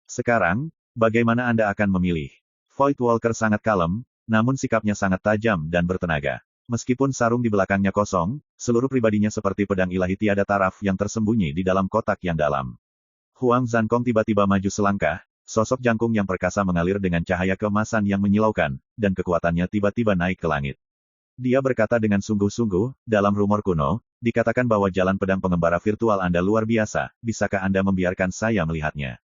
Sekarang, bagaimana Anda akan memilih? Void Walker sangat kalem, namun sikapnya sangat tajam dan bertenaga. Meskipun sarung di belakangnya kosong, seluruh pribadinya seperti pedang ilahi tiada taraf yang tersembunyi di dalam kotak yang dalam. Huang Zankong tiba-tiba maju selangkah, sosok jangkung yang perkasa mengalir dengan cahaya keemasan yang menyilaukan, dan kekuatannya tiba-tiba naik ke langit. Dia berkata dengan sungguh-sungguh, dalam rumor kuno, dikatakan bahwa jalan pedang pengembara virtual Anda luar biasa, bisakah Anda membiarkan saya melihatnya?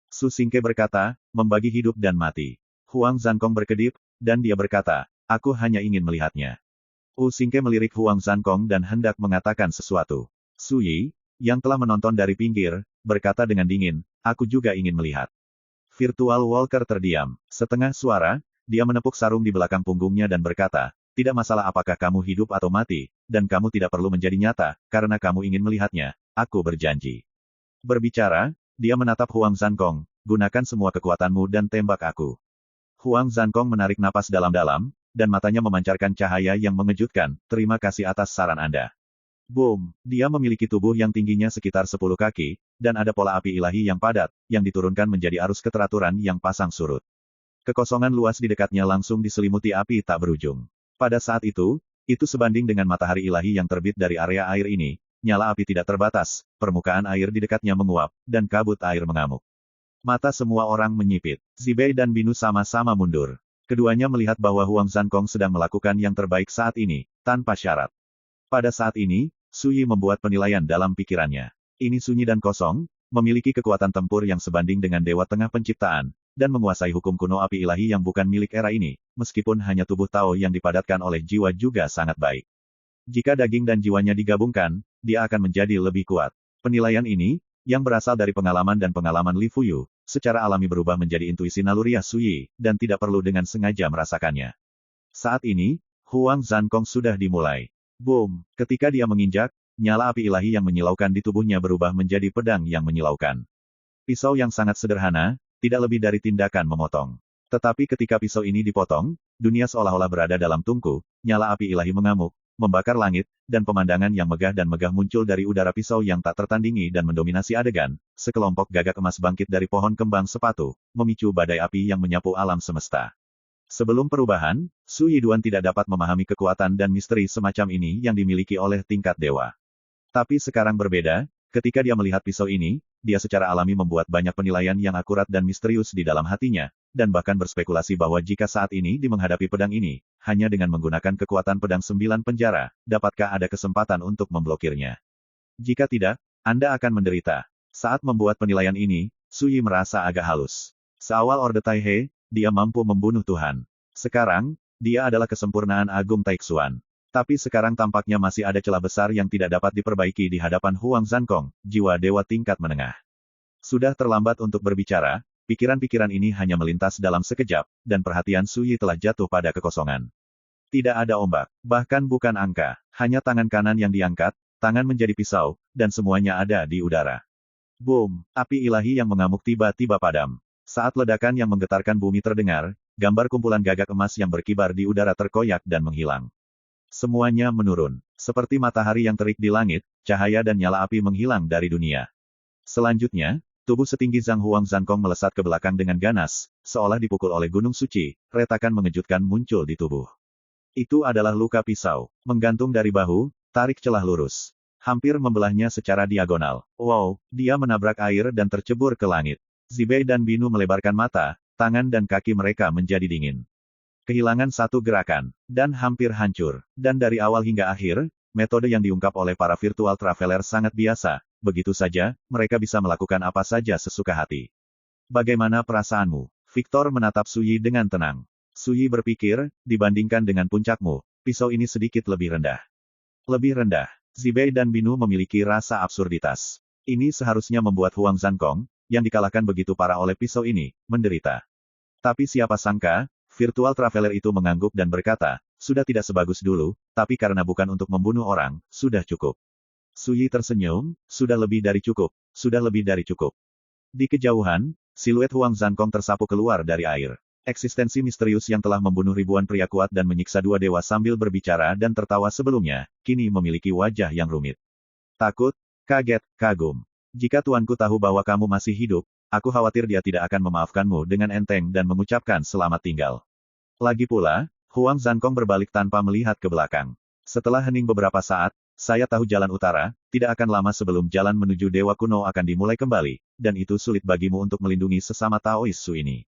Su Xingke berkata, membagi hidup dan mati. Huang Zankong berkedip, dan dia berkata, aku hanya ingin melihatnya. Wu Xingke melirik Huang Zankong dan hendak mengatakan sesuatu. Su Yi, yang telah menonton dari pinggir, berkata dengan dingin, aku juga ingin melihat. Virtual Walker terdiam. Setengah suara, dia menepuk sarung di belakang punggungnya dan berkata, tidak masalah apakah kamu hidup atau mati, dan kamu tidak perlu menjadi nyata, karena kamu ingin melihatnya, aku berjanji. Berbicara, dia menatap Huang Zankong, gunakan semua kekuatanmu dan tembak aku. Huang Zankong menarik napas dalam-dalam, dan matanya memancarkan cahaya yang mengejutkan, terima kasih atas saran Anda. Boom, dia memiliki tubuh yang tingginya sekitar 10 kaki, dan ada pola api ilahi yang padat, yang diturunkan menjadi arus keteraturan yang pasang surut. Kekosongan luas di dekatnya langsung diselimuti api tak berujung. Pada saat itu sebanding dengan matahari ilahi yang terbit dari area air ini, nyala api tidak terbatas, permukaan air di dekatnya menguap, dan kabut air mengamuk. Mata semua orang menyipit. Zibei dan Binu sama-sama mundur. Keduanya melihat bahwa Huang Zankong sedang melakukan yang terbaik saat ini, tanpa syarat. Pada saat ini, Su Yi membuat penilaian dalam pikirannya. Ini sunyi dan kosong, memiliki kekuatan tempur yang sebanding dengan Dewa Tengah Penciptaan, dan menguasai hukum kuno api ilahi yang bukan milik era ini, meskipun hanya tubuh Tao yang dipadatkan oleh jiwa juga sangat baik. Jika daging dan jiwanya digabungkan, dia akan menjadi lebih kuat. Penilaian ini, yang berasal dari pengalaman dan pengalaman Li Fuyu, secara alami berubah menjadi intuisi naluriah Su Yi, dan tidak perlu dengan sengaja merasakannya. Saat ini, Huang Zankong sudah dimulai. Boom! Ketika dia menginjak, nyala api ilahi yang menyilaukan di tubuhnya berubah menjadi pedang yang menyilaukan. Pisau yang sangat sederhana, tidak lebih dari tindakan memotong. Tetapi ketika pisau ini dipotong, dunia seolah-olah berada dalam tungku, nyala api ilahi mengamuk, membakar langit, dan pemandangan yang megah dan megah muncul dari udara pisau yang tak tertandingi dan mendominasi adegan, sekelompok gagak emas bangkit dari pohon kembang sepatu, memicu badai api yang menyapu alam semesta. Sebelum perubahan, Su Yiduan tidak dapat memahami kekuatan dan misteri semacam ini yang dimiliki oleh tingkat dewa. Tapi sekarang berbeda, ketika dia melihat pisau ini, dia secara alami membuat banyak penilaian yang akurat dan misterius di dalam hatinya, dan bahkan berspekulasi bahwa jika saat ini dia menghadapi pedang ini, hanya dengan menggunakan kekuatan pedang 9 penjara, dapatkah ada kesempatan untuk memblokirnya? Jika tidak, Anda akan menderita. Saat membuat penilaian ini, Su Yi merasa agak halus. Seawal Orde Taihe, dia mampu membunuh Tuhan. Sekarang, dia adalah kesempurnaan agung Taixuan. Tapi sekarang tampaknya masih ada celah besar yang tidak dapat diperbaiki di hadapan Huang Zankong, jiwa dewa tingkat menengah. Sudah terlambat untuk berbicara, pikiran-pikiran ini hanya melintas dalam sekejap, dan perhatian Su Yi telah jatuh pada kekosongan. Tidak ada ombak, bahkan bukan angka, hanya tangan kanan yang diangkat, tangan menjadi pisau, dan semuanya ada di udara. Boom, api ilahi yang mengamuk tiba-tiba padam. Saat ledakan yang menggetarkan bumi terdengar, gambar kumpulan gagak emas yang berkibar di udara terkoyak dan menghilang. Semuanya menurun. Seperti matahari yang terik di langit, cahaya dan nyala api menghilang dari dunia. Selanjutnya, tubuh setinggi Zhang Huang Zankong melesat ke belakang dengan ganas, seolah dipukul oleh gunung suci, retakan mengejutkan muncul di tubuh. Itu adalah luka pisau, menggantung dari bahu, tarik celah lurus. Hampir membelahnya secara diagonal. Wow, dia menabrak air dan tercebur ke langit. Zibei dan Binu melebarkan mata, tangan dan kaki mereka menjadi dingin. Kehilangan satu gerakan, dan hampir hancur. Dan dari awal hingga akhir, metode yang diungkap oleh para virtual traveler sangat biasa, begitu saja, mereka bisa melakukan apa saja sesuka hati. Bagaimana perasaanmu? Victor menatap Su Yi dengan tenang. Su Yi berpikir, dibandingkan dengan puncakmu, pisau ini sedikit lebih rendah. Lebih rendah. Zibei dan Binu memiliki rasa absurditas. Ini seharusnya membuat Huang Zankong, yang dikalahkan begitu parah oleh pisau ini, menderita. Tapi siapa sangka, virtual traveler itu mengangguk dan berkata, sudah tidak sebagus dulu, tapi karena bukan untuk membunuh orang, sudah cukup. Su Yi tersenyum, sudah lebih dari cukup, sudah lebih dari cukup. Di kejauhan, siluet Huang Zankong tersapu keluar dari air. Eksistensi misterius yang telah membunuh ribuan pria kuat dan menyiksa dua dewa sambil berbicara dan tertawa sebelumnya, kini memiliki wajah yang rumit. Takut, kaget, kagum. Jika tuanku tahu bahwa kamu masih hidup, aku khawatir dia tidak akan memaafkanmu dengan enteng dan mengucapkan selamat tinggal. Lagi pula, Huang Zankong berbalik tanpa melihat ke belakang. Setelah hening beberapa saat, saya tahu jalan utara, tidak akan lama sebelum jalan menuju Dewa Kuno akan dimulai kembali, dan itu sulit bagimu untuk melindungi sesama Taois Su ini.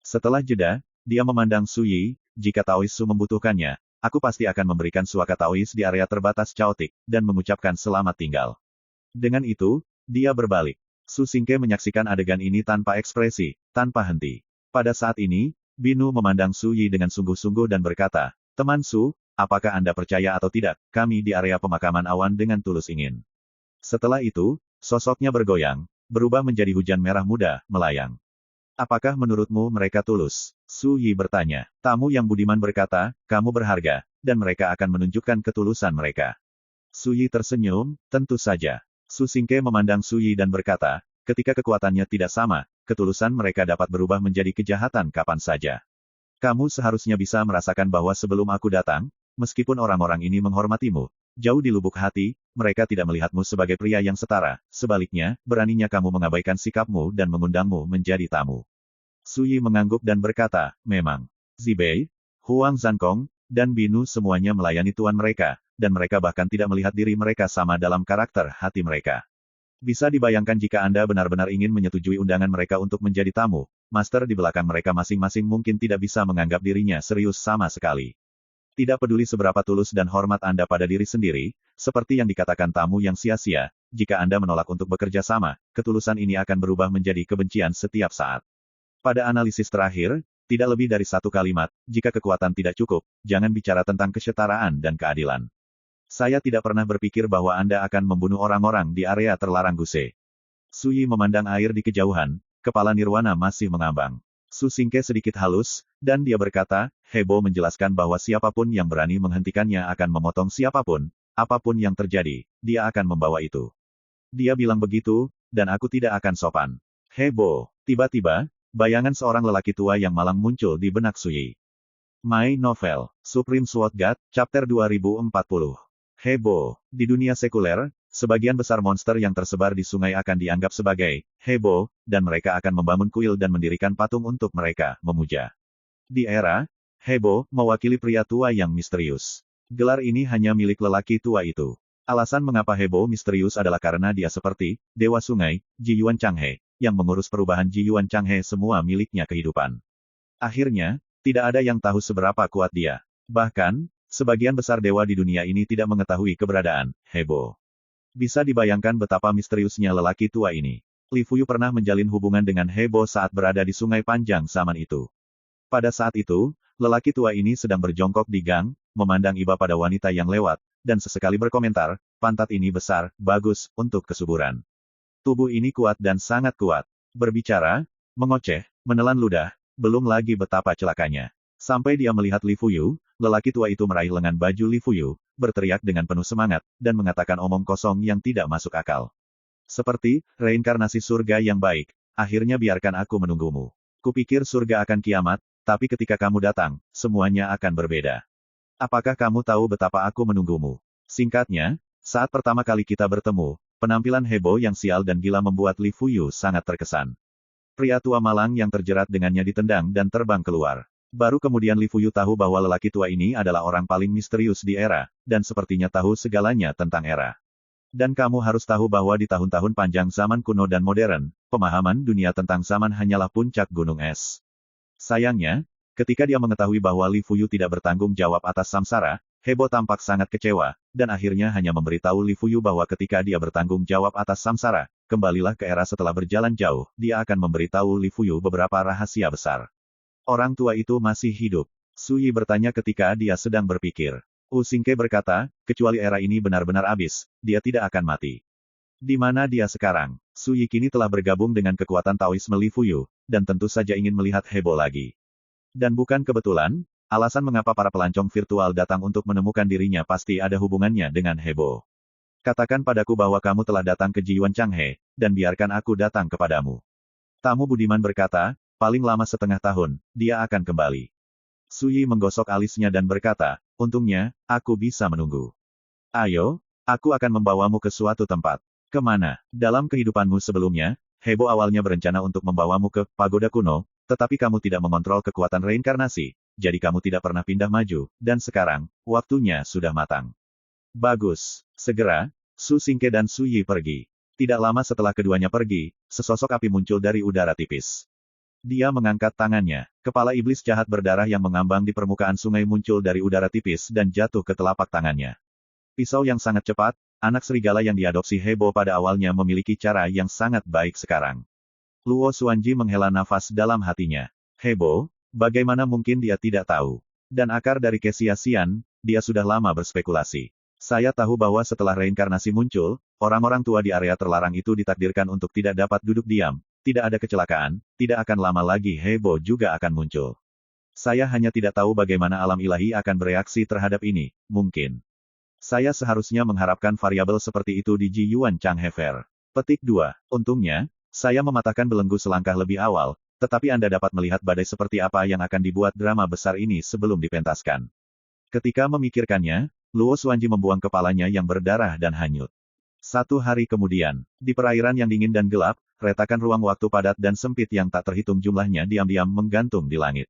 Setelah jeda, dia memandang Su Yi, jika Taois Su membutuhkannya, aku pasti akan memberikan suaka Taois di area terbatas Chaotic, dan mengucapkan selamat tinggal. Dengan itu, dia berbalik. Su Xingke menyaksikan adegan ini tanpa ekspresi, tanpa henti. Pada saat ini, Binu memandang Su Yi dengan sungguh-sungguh dan berkata, "Teman Su, apakah Anda percaya atau tidak, kami di area pemakaman awan dengan tulus ingin." Setelah itu, sosoknya bergoyang, berubah menjadi hujan merah muda, melayang. "Apakah menurutmu mereka tulus?" Su Yi bertanya. Tamu yang budiman berkata, "Kamu berharga, dan mereka akan menunjukkan ketulusan mereka." Su Yi tersenyum, "Tentu saja." Su Xingke memandang Su Yi dan berkata, "Ketika kekuatannya tidak sama, ketulusan mereka dapat berubah menjadi kejahatan kapan saja. Kamu seharusnya bisa merasakan bahwa sebelum aku datang, meskipun orang-orang ini menghormatimu, jauh di lubuk hati, mereka tidak melihatmu sebagai pria yang setara. Sebaliknya, beraninya kamu mengabaikan sikapmu dan mengundangmu menjadi tamu." Su Yi mengangguk dan berkata, "Memang. Zibei, Huang Zankong, dan Binu semuanya melayani tuan mereka, dan mereka bahkan tidak melihat diri mereka sama dalam karakter hati mereka. Bisa dibayangkan jika Anda benar-benar ingin menyetujui undangan mereka untuk menjadi tamu, master di belakang mereka masing-masing mungkin tidak bisa menganggap dirinya serius sama sekali. Tidak peduli seberapa tulus dan hormat Anda pada diri sendiri, seperti yang dikatakan tamu yang sia-sia, jika Anda menolak untuk bekerja sama, ketulusan ini akan berubah menjadi kebencian setiap saat. Pada analisis terakhir, tidak lebih dari satu kalimat, jika kekuatan tidak cukup, jangan bicara tentang kesetaraan dan keadilan. Saya tidak pernah berpikir bahwa Anda akan membunuh orang-orang di area terlarang Guse." Su Yi memandang air di kejauhan, kepala Nirwana masih mengambang. Su Xingke sedikit halus, dan dia berkata, "Hebo menjelaskan bahwa siapapun yang berani menghentikannya akan memotong siapapun, apapun yang terjadi, dia akan membawa itu. Dia bilang begitu, dan aku tidak akan sopan." Hebo. Tiba-tiba, bayangan seorang lelaki tua yang malang muncul di benak Su Yi. My Novel, Supreme Sword God, Chapter 2040. Hebo. Di dunia sekuler, sebagian besar monster yang tersebar di sungai akan dianggap sebagai hebo, dan mereka akan membangun kuil dan mendirikan patung untuk mereka memuja. Di era hebo, mewakili pria tua yang misterius. Gelar ini hanya milik lelaki tua itu. Alasan mengapa hebo misterius adalah karena dia seperti Dewa Sungai, Ji Yuan Changhe, yang mengurus perubahan Ji Yuan Changhe semua miliknya kehidupan. Akhirnya, tidak ada yang tahu seberapa kuat dia. Bahkan, sebagian besar dewa di dunia ini tidak mengetahui keberadaan hebo. Bisa dibayangkan betapa misteriusnya lelaki tua ini. Li Fuyu pernah menjalin hubungan dengan hebo saat berada di Sungai Panjang zaman itu. Pada saat itu, lelaki tua ini sedang berjongkok di gang, memandang iba pada wanita yang lewat, dan sesekali berkomentar, "Pantat ini besar, bagus, untuk kesuburan. Tubuh ini kuat dan sangat kuat." Berbicara, mengoceh, menelan ludah, belum lagi betapa celakanya. Sampai dia melihat Li Fuyu, lelaki tua itu meraih lengan baju Li Fuyu, berteriak dengan penuh semangat, dan mengatakan omong kosong yang tidak masuk akal. "Seperti reinkarnasi surga yang baik, akhirnya biarkan aku menunggumu. Kupikir surga akan kiamat, tapi ketika kamu datang, semuanya akan berbeda. Apakah kamu tahu betapa aku menunggumu?" Singkatnya, saat pertama kali kita bertemu, penampilan hebo yang sial dan gila membuat Li Fuyu sangat terkesan. Pria tua malang yang terjerat dengannya ditendang dan terbang keluar. Baru kemudian Li Fuyu tahu bahwa lelaki tua ini adalah orang paling misterius di era, dan sepertinya tahu segalanya tentang era. Dan kamu harus tahu bahwa di tahun-tahun panjang zaman kuno dan modern, pemahaman dunia tentang zaman hanyalah puncak gunung es. Sayangnya, ketika dia mengetahui bahwa Li Fuyu tidak bertanggung jawab atas samsara, hebo tampak sangat kecewa, dan akhirnya hanya memberitahu Li Fuyu bahwa ketika dia bertanggung jawab atas samsara, kembalilah ke era setelah berjalan jauh, dia akan memberitahu Li Fuyu beberapa rahasia besar. Orang tua itu masih hidup. Su Yi bertanya ketika dia sedang berpikir. Wu Xingke berkata, "Kecuali era ini benar-benar habis, dia tidak akan mati." Di mana dia sekarang? Su Yi kini telah bergabung dengan kekuatan Taoisme Li Fuyu, dan tentu saja ingin melihat hebo lagi. Dan bukan kebetulan, alasan mengapa para pelancong virtual datang untuk menemukan dirinya pasti ada hubungannya dengan hebo. "Katakan padaku bahwa kamu telah datang ke Ji Yuan Changhe, dan biarkan aku datang kepadamu." Tamu budiman berkata, "Paling lama setengah tahun, dia akan kembali." Su Yi menggosok alisnya dan berkata, "Untungnya, aku bisa menunggu. Ayo, aku akan membawamu ke suatu tempat." "Kemana?" "Dalam kehidupanmu sebelumnya, hebo awalnya berencana untuk membawamu ke pagoda kuno, tetapi kamu tidak mengontrol kekuatan reinkarnasi, jadi kamu tidak pernah pindah maju, dan sekarang, waktunya sudah matang." "Bagus." Segera, Su Xingke dan Su Yi pergi. Tidak lama setelah keduanya pergi, sesosok api muncul dari udara tipis. Dia mengangkat tangannya. Kepala iblis jahat berdarah yang mengambang di permukaan sungai muncul dari udara tipis dan jatuh ke telapak tangannya. Pisau yang sangat cepat, anak serigala yang diadopsi Hebo pada awalnya memiliki cara yang sangat baik sekarang. Luo Xuanji menghela nafas dalam hatinya. Hebo, bagaimana mungkin dia tidak tahu? Dan akar dari kesia-sian, dia sudah lama berspekulasi. Saya tahu bahwa setelah reinkarnasi muncul, orang-orang tua di area terlarang itu ditakdirkan untuk tidak dapat duduk diam. Tidak ada kecelakaan, tidak akan lama lagi Hebo juga akan muncul. Saya hanya tidak tahu bagaimana alam ilahi akan bereaksi terhadap ini, mungkin. Saya seharusnya mengharapkan variabel seperti itu di Ji Yuan Chang Hefer. Petik 2. Untungnya, saya mematahkan belenggu selangkah lebih awal, tetapi Anda dapat melihat badai seperti apa yang akan dibuat drama besar ini sebelum dipentaskan. Ketika memikirkannya, Luo Xuanji membuang kepalanya yang berdarah dan hanyut. 1 hari kemudian, di perairan yang dingin dan gelap, retakan ruang waktu padat dan sempit yang tak terhitung jumlahnya diam-diam menggantung di langit.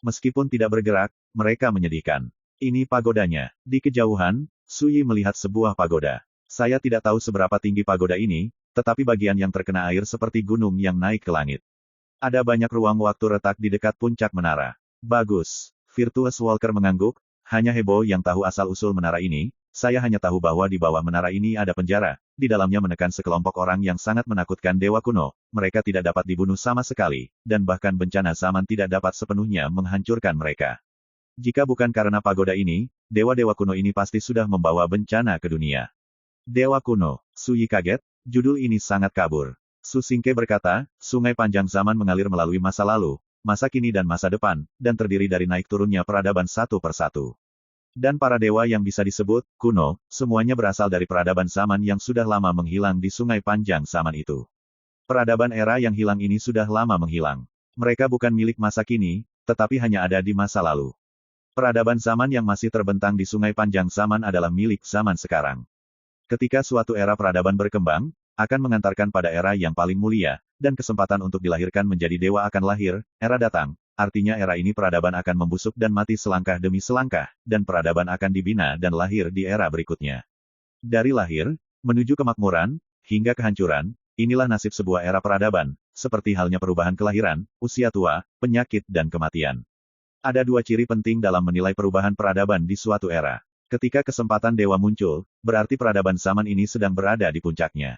Meskipun tidak bergerak, mereka menyedihkan. Ini pagodanya. Di kejauhan, Su Yi melihat sebuah pagoda. Saya tidak tahu seberapa tinggi pagoda ini, tetapi bagian yang terkena air seperti gunung yang naik ke langit. Ada banyak ruang waktu retak di dekat puncak menara. Bagus. Virtuous Walker mengangguk, hanya Hebo yang tahu asal-usul menara ini, saya hanya tahu bahwa di bawah menara ini ada penjara, di dalamnya menekan sekelompok orang yang sangat menakutkan dewa kuno, mereka tidak dapat dibunuh sama sekali, dan bahkan bencana zaman tidak dapat sepenuhnya menghancurkan mereka. Jika bukan karena pagoda ini, dewa-dewa kuno ini pasti sudah membawa bencana ke dunia. Dewa kuno, Su Yi kaget, judul ini sangat kabur. Su Xingke berkata, sungai panjang zaman mengalir melalui masa lalu, masa kini dan masa depan, dan terdiri dari naik turunnya peradaban satu persatu. Dan para dewa yang bisa disebut kuno, semuanya berasal dari peradaban zaman yang sudah lama menghilang di sungai panjang zaman itu. Peradaban era yang hilang ini sudah lama menghilang. Mereka bukan milik masa kini, tetapi hanya ada di masa lalu. Peradaban zaman yang masih terbentang di sungai panjang zaman adalah milik zaman sekarang. Ketika suatu era peradaban berkembang, akan mengantarkan pada era yang paling mulia, dan kesempatan untuk dilahirkan menjadi dewa akan lahir, era datang, artinya era ini peradaban akan membusuk dan mati selangkah demi selangkah, dan peradaban akan dibina dan lahir di era berikutnya. Dari lahir, menuju kemakmuran, hingga kehancuran, inilah nasib sebuah era peradaban, seperti halnya perubahan kelahiran, usia tua, penyakit dan kematian. Ada 2 ciri penting dalam menilai perubahan peradaban di suatu era. Ketika kesempatan dewa muncul, berarti peradaban zaman ini sedang berada di puncaknya.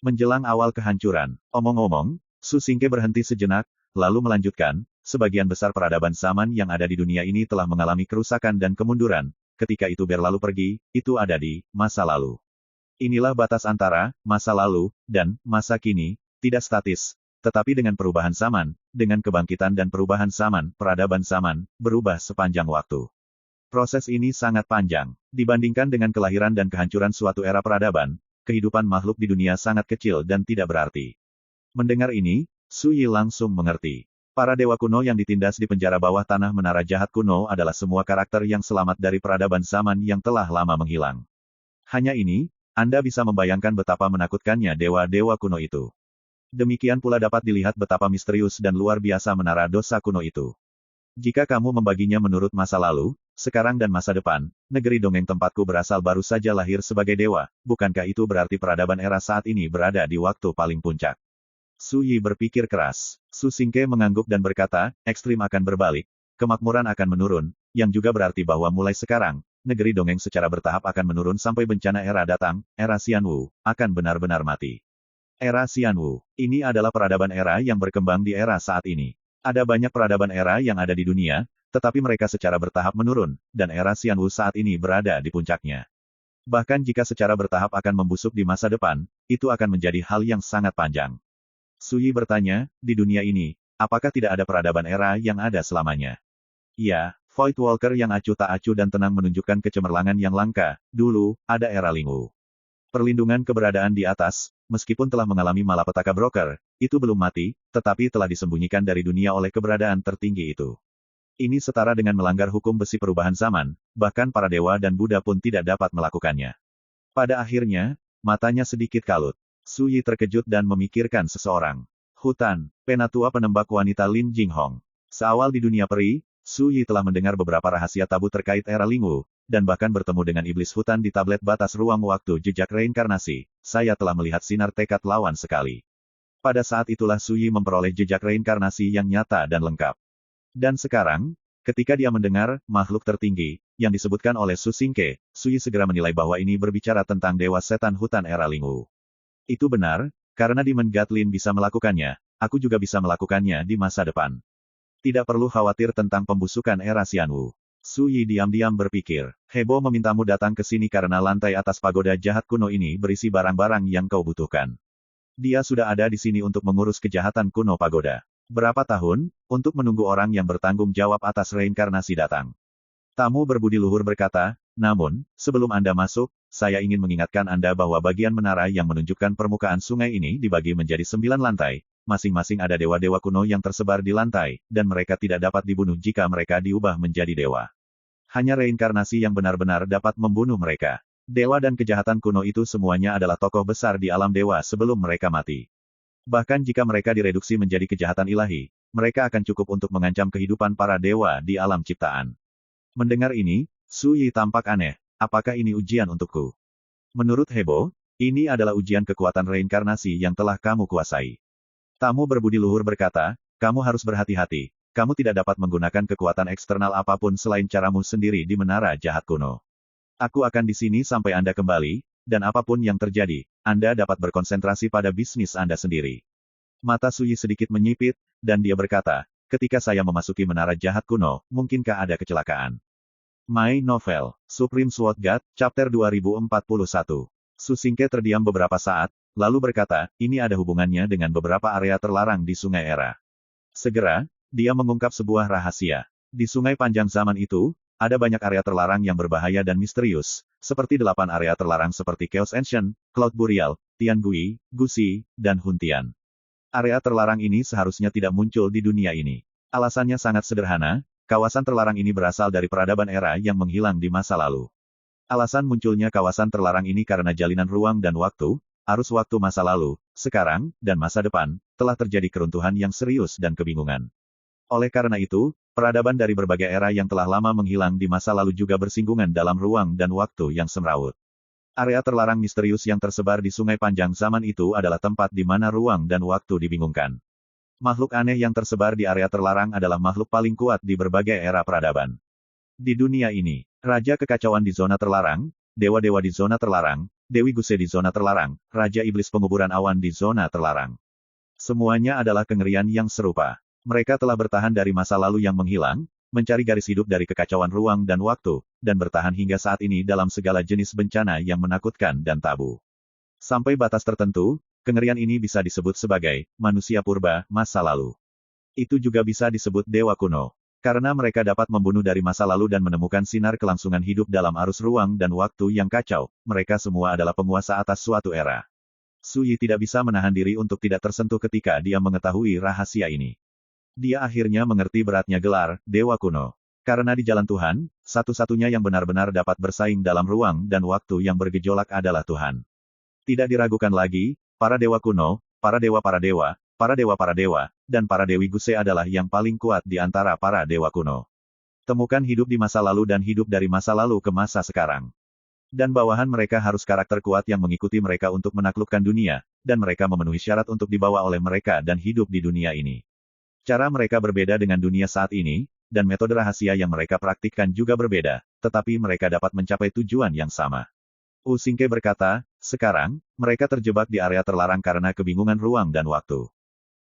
Menjelang awal kehancuran, omong-omong, Su Xingke berhenti sejenak, lalu melanjutkan, sebagian besar peradaban zaman yang ada di dunia ini telah mengalami kerusakan dan kemunduran, ketika itu berlalu pergi, itu ada di masa lalu. Inilah batas antara masa lalu dan masa kini, tidak statis, tetapi dengan perubahan zaman, dengan kebangkitan dan perubahan zaman, peradaban zaman berubah sepanjang waktu. Proses ini sangat panjang. Dibandingkan dengan kelahiran dan kehancuran suatu era peradaban, kehidupan makhluk di dunia sangat kecil dan tidak berarti. Mendengar ini, Su Yi langsung mengerti. Para dewa kuno yang ditindas di penjara bawah tanah menara jahat kuno adalah semua karakter yang selamat dari peradaban zaman yang telah lama menghilang. Hanya ini, Anda bisa membayangkan betapa menakutkannya dewa-dewa kuno itu. Demikian pula dapat dilihat betapa misterius dan luar biasa menara dosa kuno itu. Jika kamu membaginya menurut masa lalu, sekarang dan masa depan, negeri dongeng tempatku berasal baru saja lahir sebagai dewa, bukankah itu berarti peradaban era saat ini berada di waktu paling puncak? Su Yi berpikir keras. Su Xingke mengangguk dan berkata, ekstrim akan berbalik, kemakmuran akan menurun, yang juga berarti bahwa mulai sekarang, negeri dongeng secara bertahap akan menurun sampai bencana era datang, era Xianwu, akan benar-benar mati. Era Xianwu, ini adalah peradaban era yang berkembang di era saat ini. Ada banyak peradaban era yang ada di dunia, tetapi mereka secara bertahap menurun, dan era Xianwu saat ini berada di puncaknya. Bahkan jika secara bertahap akan membusuk di masa depan, itu akan menjadi hal yang sangat panjang. Su Yi bertanya, di dunia ini, apakah tidak ada peradaban era yang ada selamanya? Ya, Void Walker yang acuh tak acuh dan tenang menunjukkan kecemerlangan yang langka, dulu, ada era Lingwu. Perlindungan keberadaan di atas, meskipun telah mengalami malapetaka broker, itu belum mati, tetapi telah disembunyikan dari dunia oleh keberadaan tertinggi itu. Ini setara dengan melanggar hukum besi perubahan zaman, bahkan para dewa dan Buddha pun tidak dapat melakukannya. Pada akhirnya, matanya sedikit kalut. Su Yi terkejut dan memikirkan seseorang. Hutan, penatua penembak wanita Lin Jinghong. Seawal di dunia peri, Su Yi telah mendengar beberapa rahasia tabu terkait era Lingwu, dan bahkan bertemu dengan iblis hutan di tablet batas ruang waktu jejak reinkarnasi, saya telah melihat sinar tekad lawan sekali. Pada saat itulah Suyi memperoleh jejak reinkarnasi yang nyata dan lengkap. Dan sekarang, ketika dia mendengar makhluk tertinggi yang disebutkan oleh Su Xingke, Suyi segera menilai bahwa ini berbicara tentang dewa setan hutan era Lingwu. Itu benar, karena Demon Gatlin bisa melakukannya, aku juga bisa melakukannya di masa depan. Tidak perlu khawatir tentang pembusukan era Xianwu. Suyi diam-diam berpikir, Hebo memintamu datang ke sini karena lantai atas pagoda jahat kuno ini berisi barang-barang yang kau butuhkan. Dia sudah ada di sini untuk mengurus kejahatan kuno pagoda. Berapa tahun, untuk menunggu orang yang bertanggung jawab atas reinkarnasi datang. Tamu berbudi luhur berkata, namun, sebelum Anda masuk, saya ingin mengingatkan Anda bahwa bagian menara yang menunjukkan permukaan sungai ini dibagi menjadi 9 lantai, masing-masing ada dewa-dewa kuno yang tersebar di lantai, dan mereka tidak dapat dibunuh jika mereka diubah menjadi dewa. Hanya reinkarnasi yang benar-benar dapat membunuh mereka. Dewa dan kejahatan kuno itu semuanya adalah tokoh besar di alam dewa sebelum mereka mati. Bahkan jika mereka direduksi menjadi kejahatan ilahi, mereka akan cukup untuk mengancam kehidupan para dewa di alam ciptaan. Mendengar ini, Suyi tampak aneh, apakah ini ujian untukku? Menurut Hebo, ini adalah ujian kekuatan reinkarnasi yang telah kamu kuasai. Tamu berbudi luhur berkata, kamu harus berhati-hati, kamu tidak dapat menggunakan kekuatan eksternal apapun selain caramu sendiri di menara jahat kuno. Aku akan di sini sampai Anda kembali, dan apapun yang terjadi, Anda dapat berkonsentrasi pada bisnis Anda sendiri. Mata Suyi sedikit menyipit, dan dia berkata, ketika saya memasuki menara jahat kuno, mungkinkah ada kecelakaan? My Novel, Supreme Sword God, Chapter 2041. Su Xingke terdiam beberapa saat, lalu berkata, ini ada hubungannya dengan beberapa area terlarang di Sungai Era. Segera, dia mengungkap sebuah rahasia. Di Sungai Panjang zaman itu, ada banyak area terlarang yang berbahaya dan misterius, seperti 8 area terlarang seperti Chaos Ancient, Cloud Burial, Tiangui, Gusi, dan Huntian. Area terlarang ini seharusnya tidak muncul di dunia ini. Alasannya sangat sederhana, kawasan terlarang ini berasal dari peradaban era yang menghilang di masa lalu. Alasan munculnya kawasan terlarang ini karena jalinan ruang dan waktu, arus waktu masa lalu, sekarang, dan masa depan, telah terjadi keruntuhan yang serius dan kebingungan. Oleh karena itu, peradaban dari berbagai era yang telah lama menghilang di masa lalu juga bersinggungan dalam ruang dan waktu yang semrawut. Area terlarang misterius yang tersebar di Sungai Panjang zaman itu adalah tempat di mana ruang dan waktu dibingungkan. Makhluk aneh yang tersebar di area terlarang adalah makhluk paling kuat di berbagai era peradaban. Di dunia ini, Raja Kekacauan di zona terlarang, dewa-dewa di zona terlarang, Dewi Guse di zona terlarang, Raja Iblis Penguburan Awan di zona terlarang. Semuanya adalah kengerian yang serupa. Mereka telah bertahan dari masa lalu yang menghilang, mencari garis hidup dari kekacauan ruang dan waktu, dan bertahan hingga saat ini dalam segala jenis bencana yang menakutkan dan tabu. Sampai batas tertentu, kengerian ini bisa disebut sebagai manusia purba masa lalu. Itu juga bisa disebut dewa kuno. Karena mereka dapat membunuh dari masa lalu dan menemukan sinar kelangsungan hidup dalam arus ruang dan waktu yang kacau, mereka semua adalah penguasa atas suatu era. Suyi tidak bisa menahan diri untuk tidak tersentuh ketika dia mengetahui rahasia ini. Dia akhirnya mengerti beratnya gelar Dewa Kuno. Karena di jalan Tuhan, satu-satunya yang benar-benar dapat bersaing dalam ruang dan waktu yang bergejolak adalah Tuhan. Tidak diragukan lagi, para dewa kuno, para dewa-para dewa, para dewa-para dewa, dan para Dewi Guse adalah yang paling kuat di antara para dewa kuno. Temukan hidup di masa lalu dan hidup dari masa lalu ke masa sekarang. Dan bawahan mereka harus karakter kuat yang mengikuti mereka untuk menaklukkan dunia, dan mereka memenuhi syarat untuk dibawa oleh mereka dan hidup di dunia ini. Cara mereka berbeda dengan dunia saat ini, dan metode rahasia yang mereka praktikkan juga berbeda, tetapi mereka dapat mencapai tujuan yang sama. U Xingke berkata, sekarang, mereka terjebak di area terlarang karena kebingungan ruang dan waktu.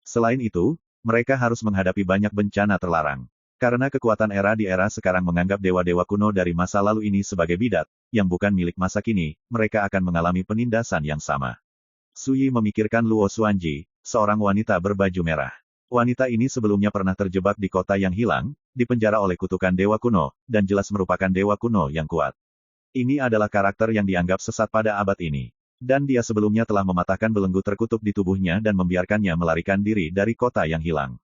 Selain itu, mereka harus menghadapi banyak bencana terlarang. Karena kekuatan era di era sekarang menganggap dewa-dewa kuno dari masa lalu ini sebagai bidat, yang bukan milik masa kini, mereka akan mengalami penindasan yang sama. Suyi memikirkan Luo Xuanji, seorang wanita berbaju merah. Wanita ini sebelumnya pernah terjebak di kota yang hilang, dipenjara oleh kutukan dewa kuno, dan jelas merupakan dewa kuno yang kuat. Ini adalah karakter yang dianggap sesat pada abad ini. Dan dia sebelumnya telah mematahkan belenggu terkutuk di tubuhnya dan membiarkannya melarikan diri dari kota yang hilang.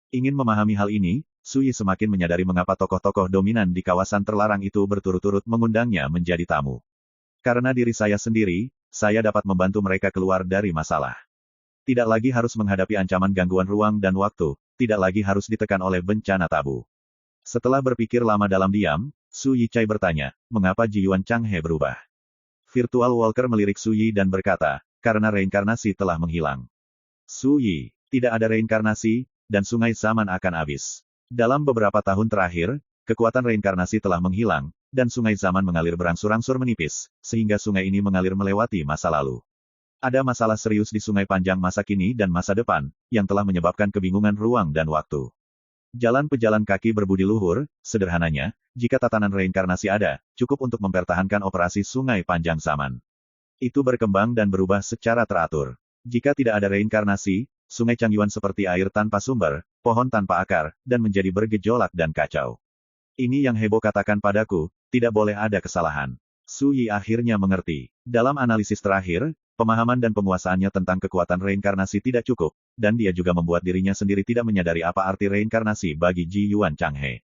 Ingin memahami hal ini, Suyi semakin menyadari mengapa tokoh-tokoh dominan di kawasan terlarang itu berturut-turut mengundangnya menjadi tamu. Karena diri saya sendiri, saya dapat membantu mereka keluar dari masalah. Tidak lagi harus menghadapi ancaman gangguan ruang dan waktu, tidak lagi harus ditekan oleh bencana tabu. Setelah berpikir lama dalam diam, Su Yichai bertanya, mengapa Ji Yuan Changhe berubah? Virtual Walker melirik Su Yi dan berkata, karena reinkarnasi telah menghilang. Su Yi, tidak ada reinkarnasi, dan sungai zaman akan habis. Dalam beberapa tahun terakhir, kekuatan reinkarnasi telah menghilang, dan sungai zaman mengalir berangsur-angsur menipis, sehingga sungai ini mengalir melewati masa lalu. Ada masalah serius di sungai panjang masa kini dan masa depan, yang telah menyebabkan kebingungan ruang dan waktu. Jalan pejalan kaki berbudi luhur, sederhananya, jika tatanan reinkarnasi ada, cukup untuk mempertahankan operasi sungai panjang zaman. Itu berkembang dan berubah secara teratur. Jika tidak ada reinkarnasi, sungai Changyuan seperti air tanpa sumber, pohon tanpa akar, dan menjadi bergejolak dan kacau. Ini yang Hebo katakan padaku, tidak boleh ada kesalahan. Su Yi akhirnya mengerti. Dalam analisis terakhir, pemahaman dan penguasaannya tentang kekuatan reinkarnasi tidak cukup, dan dia juga membuat dirinya sendiri tidak menyadari apa arti reinkarnasi bagi Ji Yuan Changhe.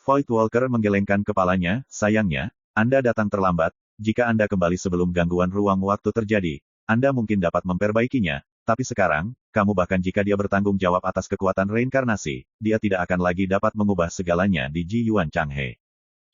Void Walker menggelengkan kepalanya, sayangnya, Anda datang terlambat, jika Anda kembali sebelum gangguan ruang waktu terjadi, Anda mungkin dapat memperbaikinya, tapi sekarang, kamu bahkan jika dia bertanggung jawab atas kekuatan reinkarnasi, dia tidak akan lagi dapat mengubah segalanya di Ji Yuan Changhe.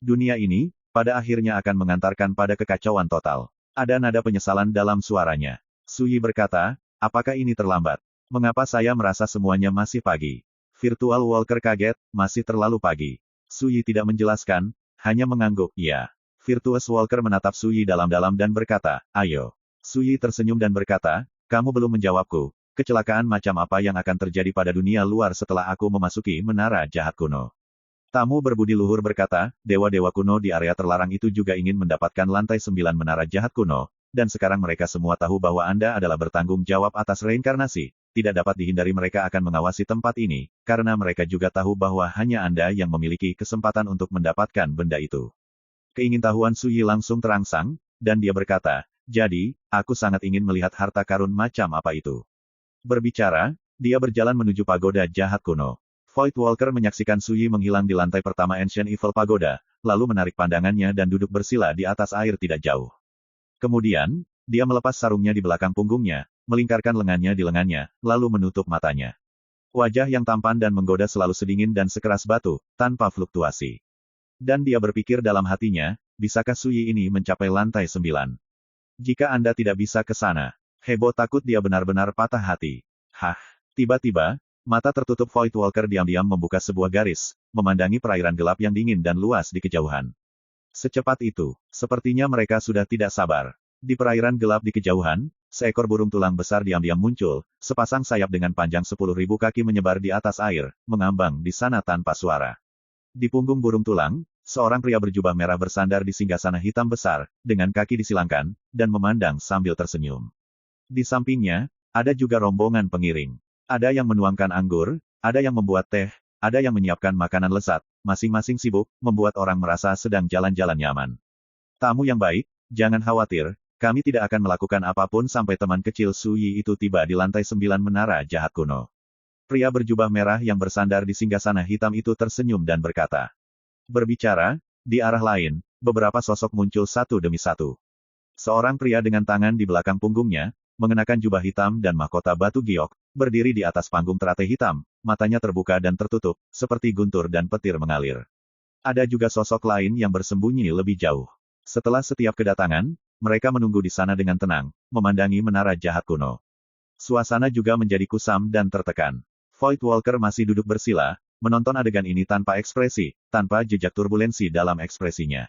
Dunia ini, pada akhirnya akan mengantarkan pada kekacauan total. Ada nada penyesalan dalam suaranya. Su Yi berkata, apakah ini terlambat? Mengapa saya merasa semuanya masih pagi? Virtual Walker kaget, masih terlalu pagi. Su Yi tidak menjelaskan, hanya mengangguk, ya. Virtuous Walker menatap Su Yi dalam-dalam dan berkata, ayo. Su Yi tersenyum dan berkata, kamu belum menjawabku. Kecelakaan macam apa yang akan terjadi pada dunia luar setelah aku memasuki menara jahat kuno? Tamu berbudi luhur berkata, dewa-dewa kuno di area terlarang itu juga ingin mendapatkan lantai 9 menara jahat kuno, dan sekarang mereka semua tahu bahwa Anda adalah bertanggung jawab atas reinkarnasi. Tidak dapat dihindari mereka akan mengawasi tempat ini, karena mereka juga tahu bahwa hanya Anda yang memiliki kesempatan untuk mendapatkan benda itu. Keingintahuan Su Yi langsung terangsang, dan dia berkata, jadi, aku sangat ingin melihat harta karun macam apa itu. Berbicara, dia berjalan menuju pagoda jahat kuno. Void Walker menyaksikan Su Yi menghilang di lantai pertama Ancient Evil Pagoda, lalu menarik pandangannya dan duduk bersila di atas air tidak jauh. Kemudian, dia melepas sarungnya di belakang punggungnya, melingkarkan lengannya di lengannya, lalu menutup matanya. Wajah yang tampan dan menggoda selalu sedingin dan sekeras batu, tanpa fluktuasi. Dan dia berpikir dalam hatinya, bisakah Su Yi ini mencapai lantai 9? Jika Anda tidak bisa ke sana, Hebo takut dia benar-benar patah hati. Hah, tiba-tiba, mata tertutup Void Walker diam-diam membuka sebuah garis, memandangi perairan gelap yang dingin dan luas di kejauhan. Secepat itu, sepertinya mereka sudah tidak sabar. Di perairan gelap di kejauhan, seekor burung tulang besar diam-diam muncul, sepasang sayap dengan panjang 10.000 kaki menyebar di atas air, mengambang di sana tanpa suara. Di punggung burung tulang, seorang pria berjubah merah bersandar di singgasana hitam besar, dengan kaki disilangkan, dan memandang sambil tersenyum. Di sampingnya, ada juga rombongan pengiring. Ada yang menuangkan anggur, ada yang membuat teh, ada yang menyiapkan makanan lezat, masing-masing sibuk, membuat orang merasa sedang jalan-jalan nyaman. Tamu yang baik, jangan khawatir, kami tidak akan melakukan apapun sampai teman kecil Su Yi itu tiba di lantai 9 menara jahat kuno. Pria berjubah merah yang bersandar di singgasana hitam itu tersenyum dan berkata. Berbicara, di arah lain, beberapa sosok muncul satu demi satu. Seorang pria dengan tangan di belakang punggungnya, mengenakan jubah hitam dan mahkota batu giok, berdiri di atas panggung teratai hitam, matanya terbuka dan tertutup, seperti guntur dan petir mengalir. Ada juga sosok lain yang bersembunyi lebih jauh. Setelah setiap kedatangan, mereka menunggu di sana dengan tenang, memandangi menara jahat kuno. Suasana juga menjadi kusam dan tertekan. Void Walker masih duduk bersila, menonton adegan ini tanpa ekspresi, tanpa jejak turbulensi dalam ekspresinya.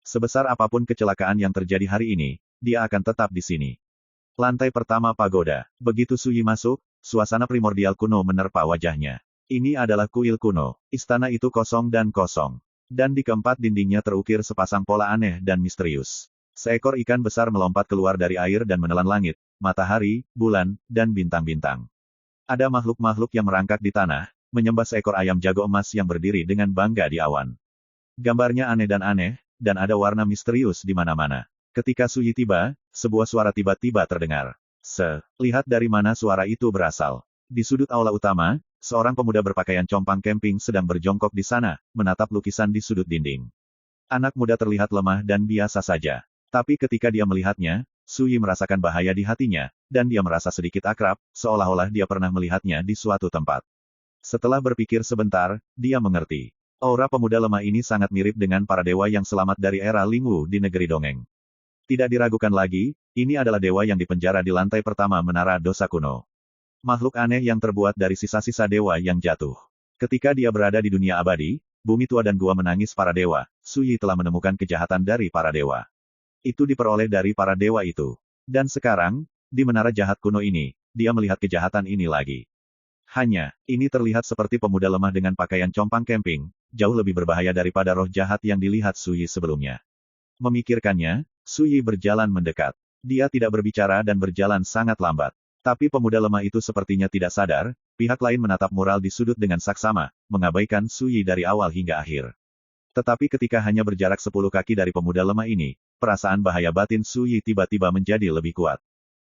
Sebesar apapun kecelakaan yang terjadi hari ini, dia akan tetap di sini. Lantai pertama pagoda. Begitu Su Yi masuk, suasana primordial kuno menerpa wajahnya. Ini adalah kuil kuno. Istana itu kosong dan kosong. Dan di keempat dindingnya terukir sepasang pola aneh dan misterius. Seekor ikan besar melompat keluar dari air dan menelan langit, matahari, bulan, dan bintang-bintang. Ada makhluk-makhluk yang merangkak di tanah, menyembah seekor ayam jago emas yang berdiri dengan bangga di awan. Gambarnya aneh, dan ada warna misterius di mana-mana. Ketika Su Yi tiba, sebuah suara tiba-tiba terdengar. Lihat dari mana suara itu berasal. Di sudut aula utama, seorang pemuda berpakaian compang camping sedang berjongkok di sana, menatap lukisan di sudut dinding. Anak muda terlihat lemah dan biasa saja. Tapi ketika dia melihatnya, Su Yi merasakan bahaya di hatinya, dan dia merasa sedikit akrab, seolah-olah dia pernah melihatnya di suatu tempat. Setelah berpikir sebentar, dia mengerti. Aura pemuda lemah ini sangat mirip dengan para dewa yang selamat dari era Lingwu di negeri dongeng. Tidak diragukan lagi, ini adalah dewa yang dipenjara di lantai pertama menara dosa kuno. Makhluk aneh yang terbuat dari sisa-sisa dewa yang jatuh. Ketika dia berada di dunia abadi, bumi tua dan gua menangis para dewa, Su Yi telah menemukan kejahatan dari para dewa. Itu diperoleh dari para dewa itu. Dan sekarang, di menara jahat kuno ini, dia melihat kejahatan ini lagi. Hanya, ini terlihat seperti pemuda lemah dengan pakaian compang camping, jauh lebih berbahaya daripada roh jahat yang dilihat Su Yi sebelumnya. Memikirkannya, Su Yi berjalan mendekat. Dia tidak berbicara dan berjalan sangat lambat. Tapi pemuda lemah itu sepertinya tidak sadar, pihak lain menatap mural di sudut dengan saksama, mengabaikan Su Yi dari awal hingga akhir. Tetapi ketika hanya berjarak 10 kaki dari pemuda lemah ini, perasaan bahaya batin Su Yi tiba-tiba menjadi lebih kuat.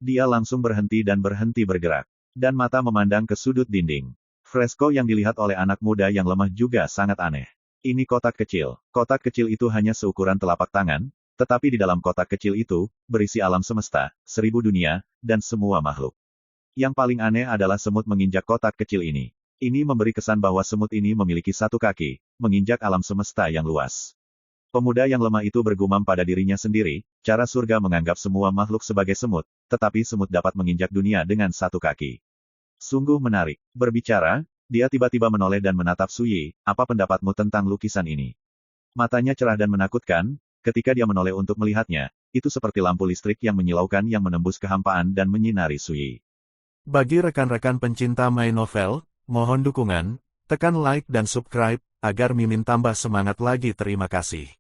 Dia langsung berhenti dan berhenti bergerak. Dan mata memandang ke sudut dinding. Fresko yang dilihat oleh anak muda yang lemah juga sangat aneh. Ini kotak kecil. Kotak kecil itu hanya seukuran telapak tangan, tetapi di dalam kotak kecil itu, berisi alam semesta, 1000 dunia, dan semua makhluk. Yang paling aneh adalah semut menginjak kotak kecil ini. Ini memberi kesan bahwa semut ini memiliki 1 kaki, menginjak alam semesta yang luas. Pemuda yang lemah itu bergumam pada dirinya sendiri, cara surga menganggap semua makhluk sebagai semut, tetapi semut dapat menginjak dunia dengan 1 kaki. Sungguh menarik. Berbicara, dia tiba-tiba menoleh dan menatap Su Yi, apa pendapatmu tentang lukisan ini? Matanya cerah dan menakutkan, ketika dia menoleh untuk melihatnya, itu seperti lampu listrik yang menyilaukan yang menembus kehampaan dan menyinari Su Yi. Bagi rekan-rekan pencinta My Novel, mohon dukungan, tekan like dan subscribe, agar Mimin tambah semangat lagi. Terima kasih.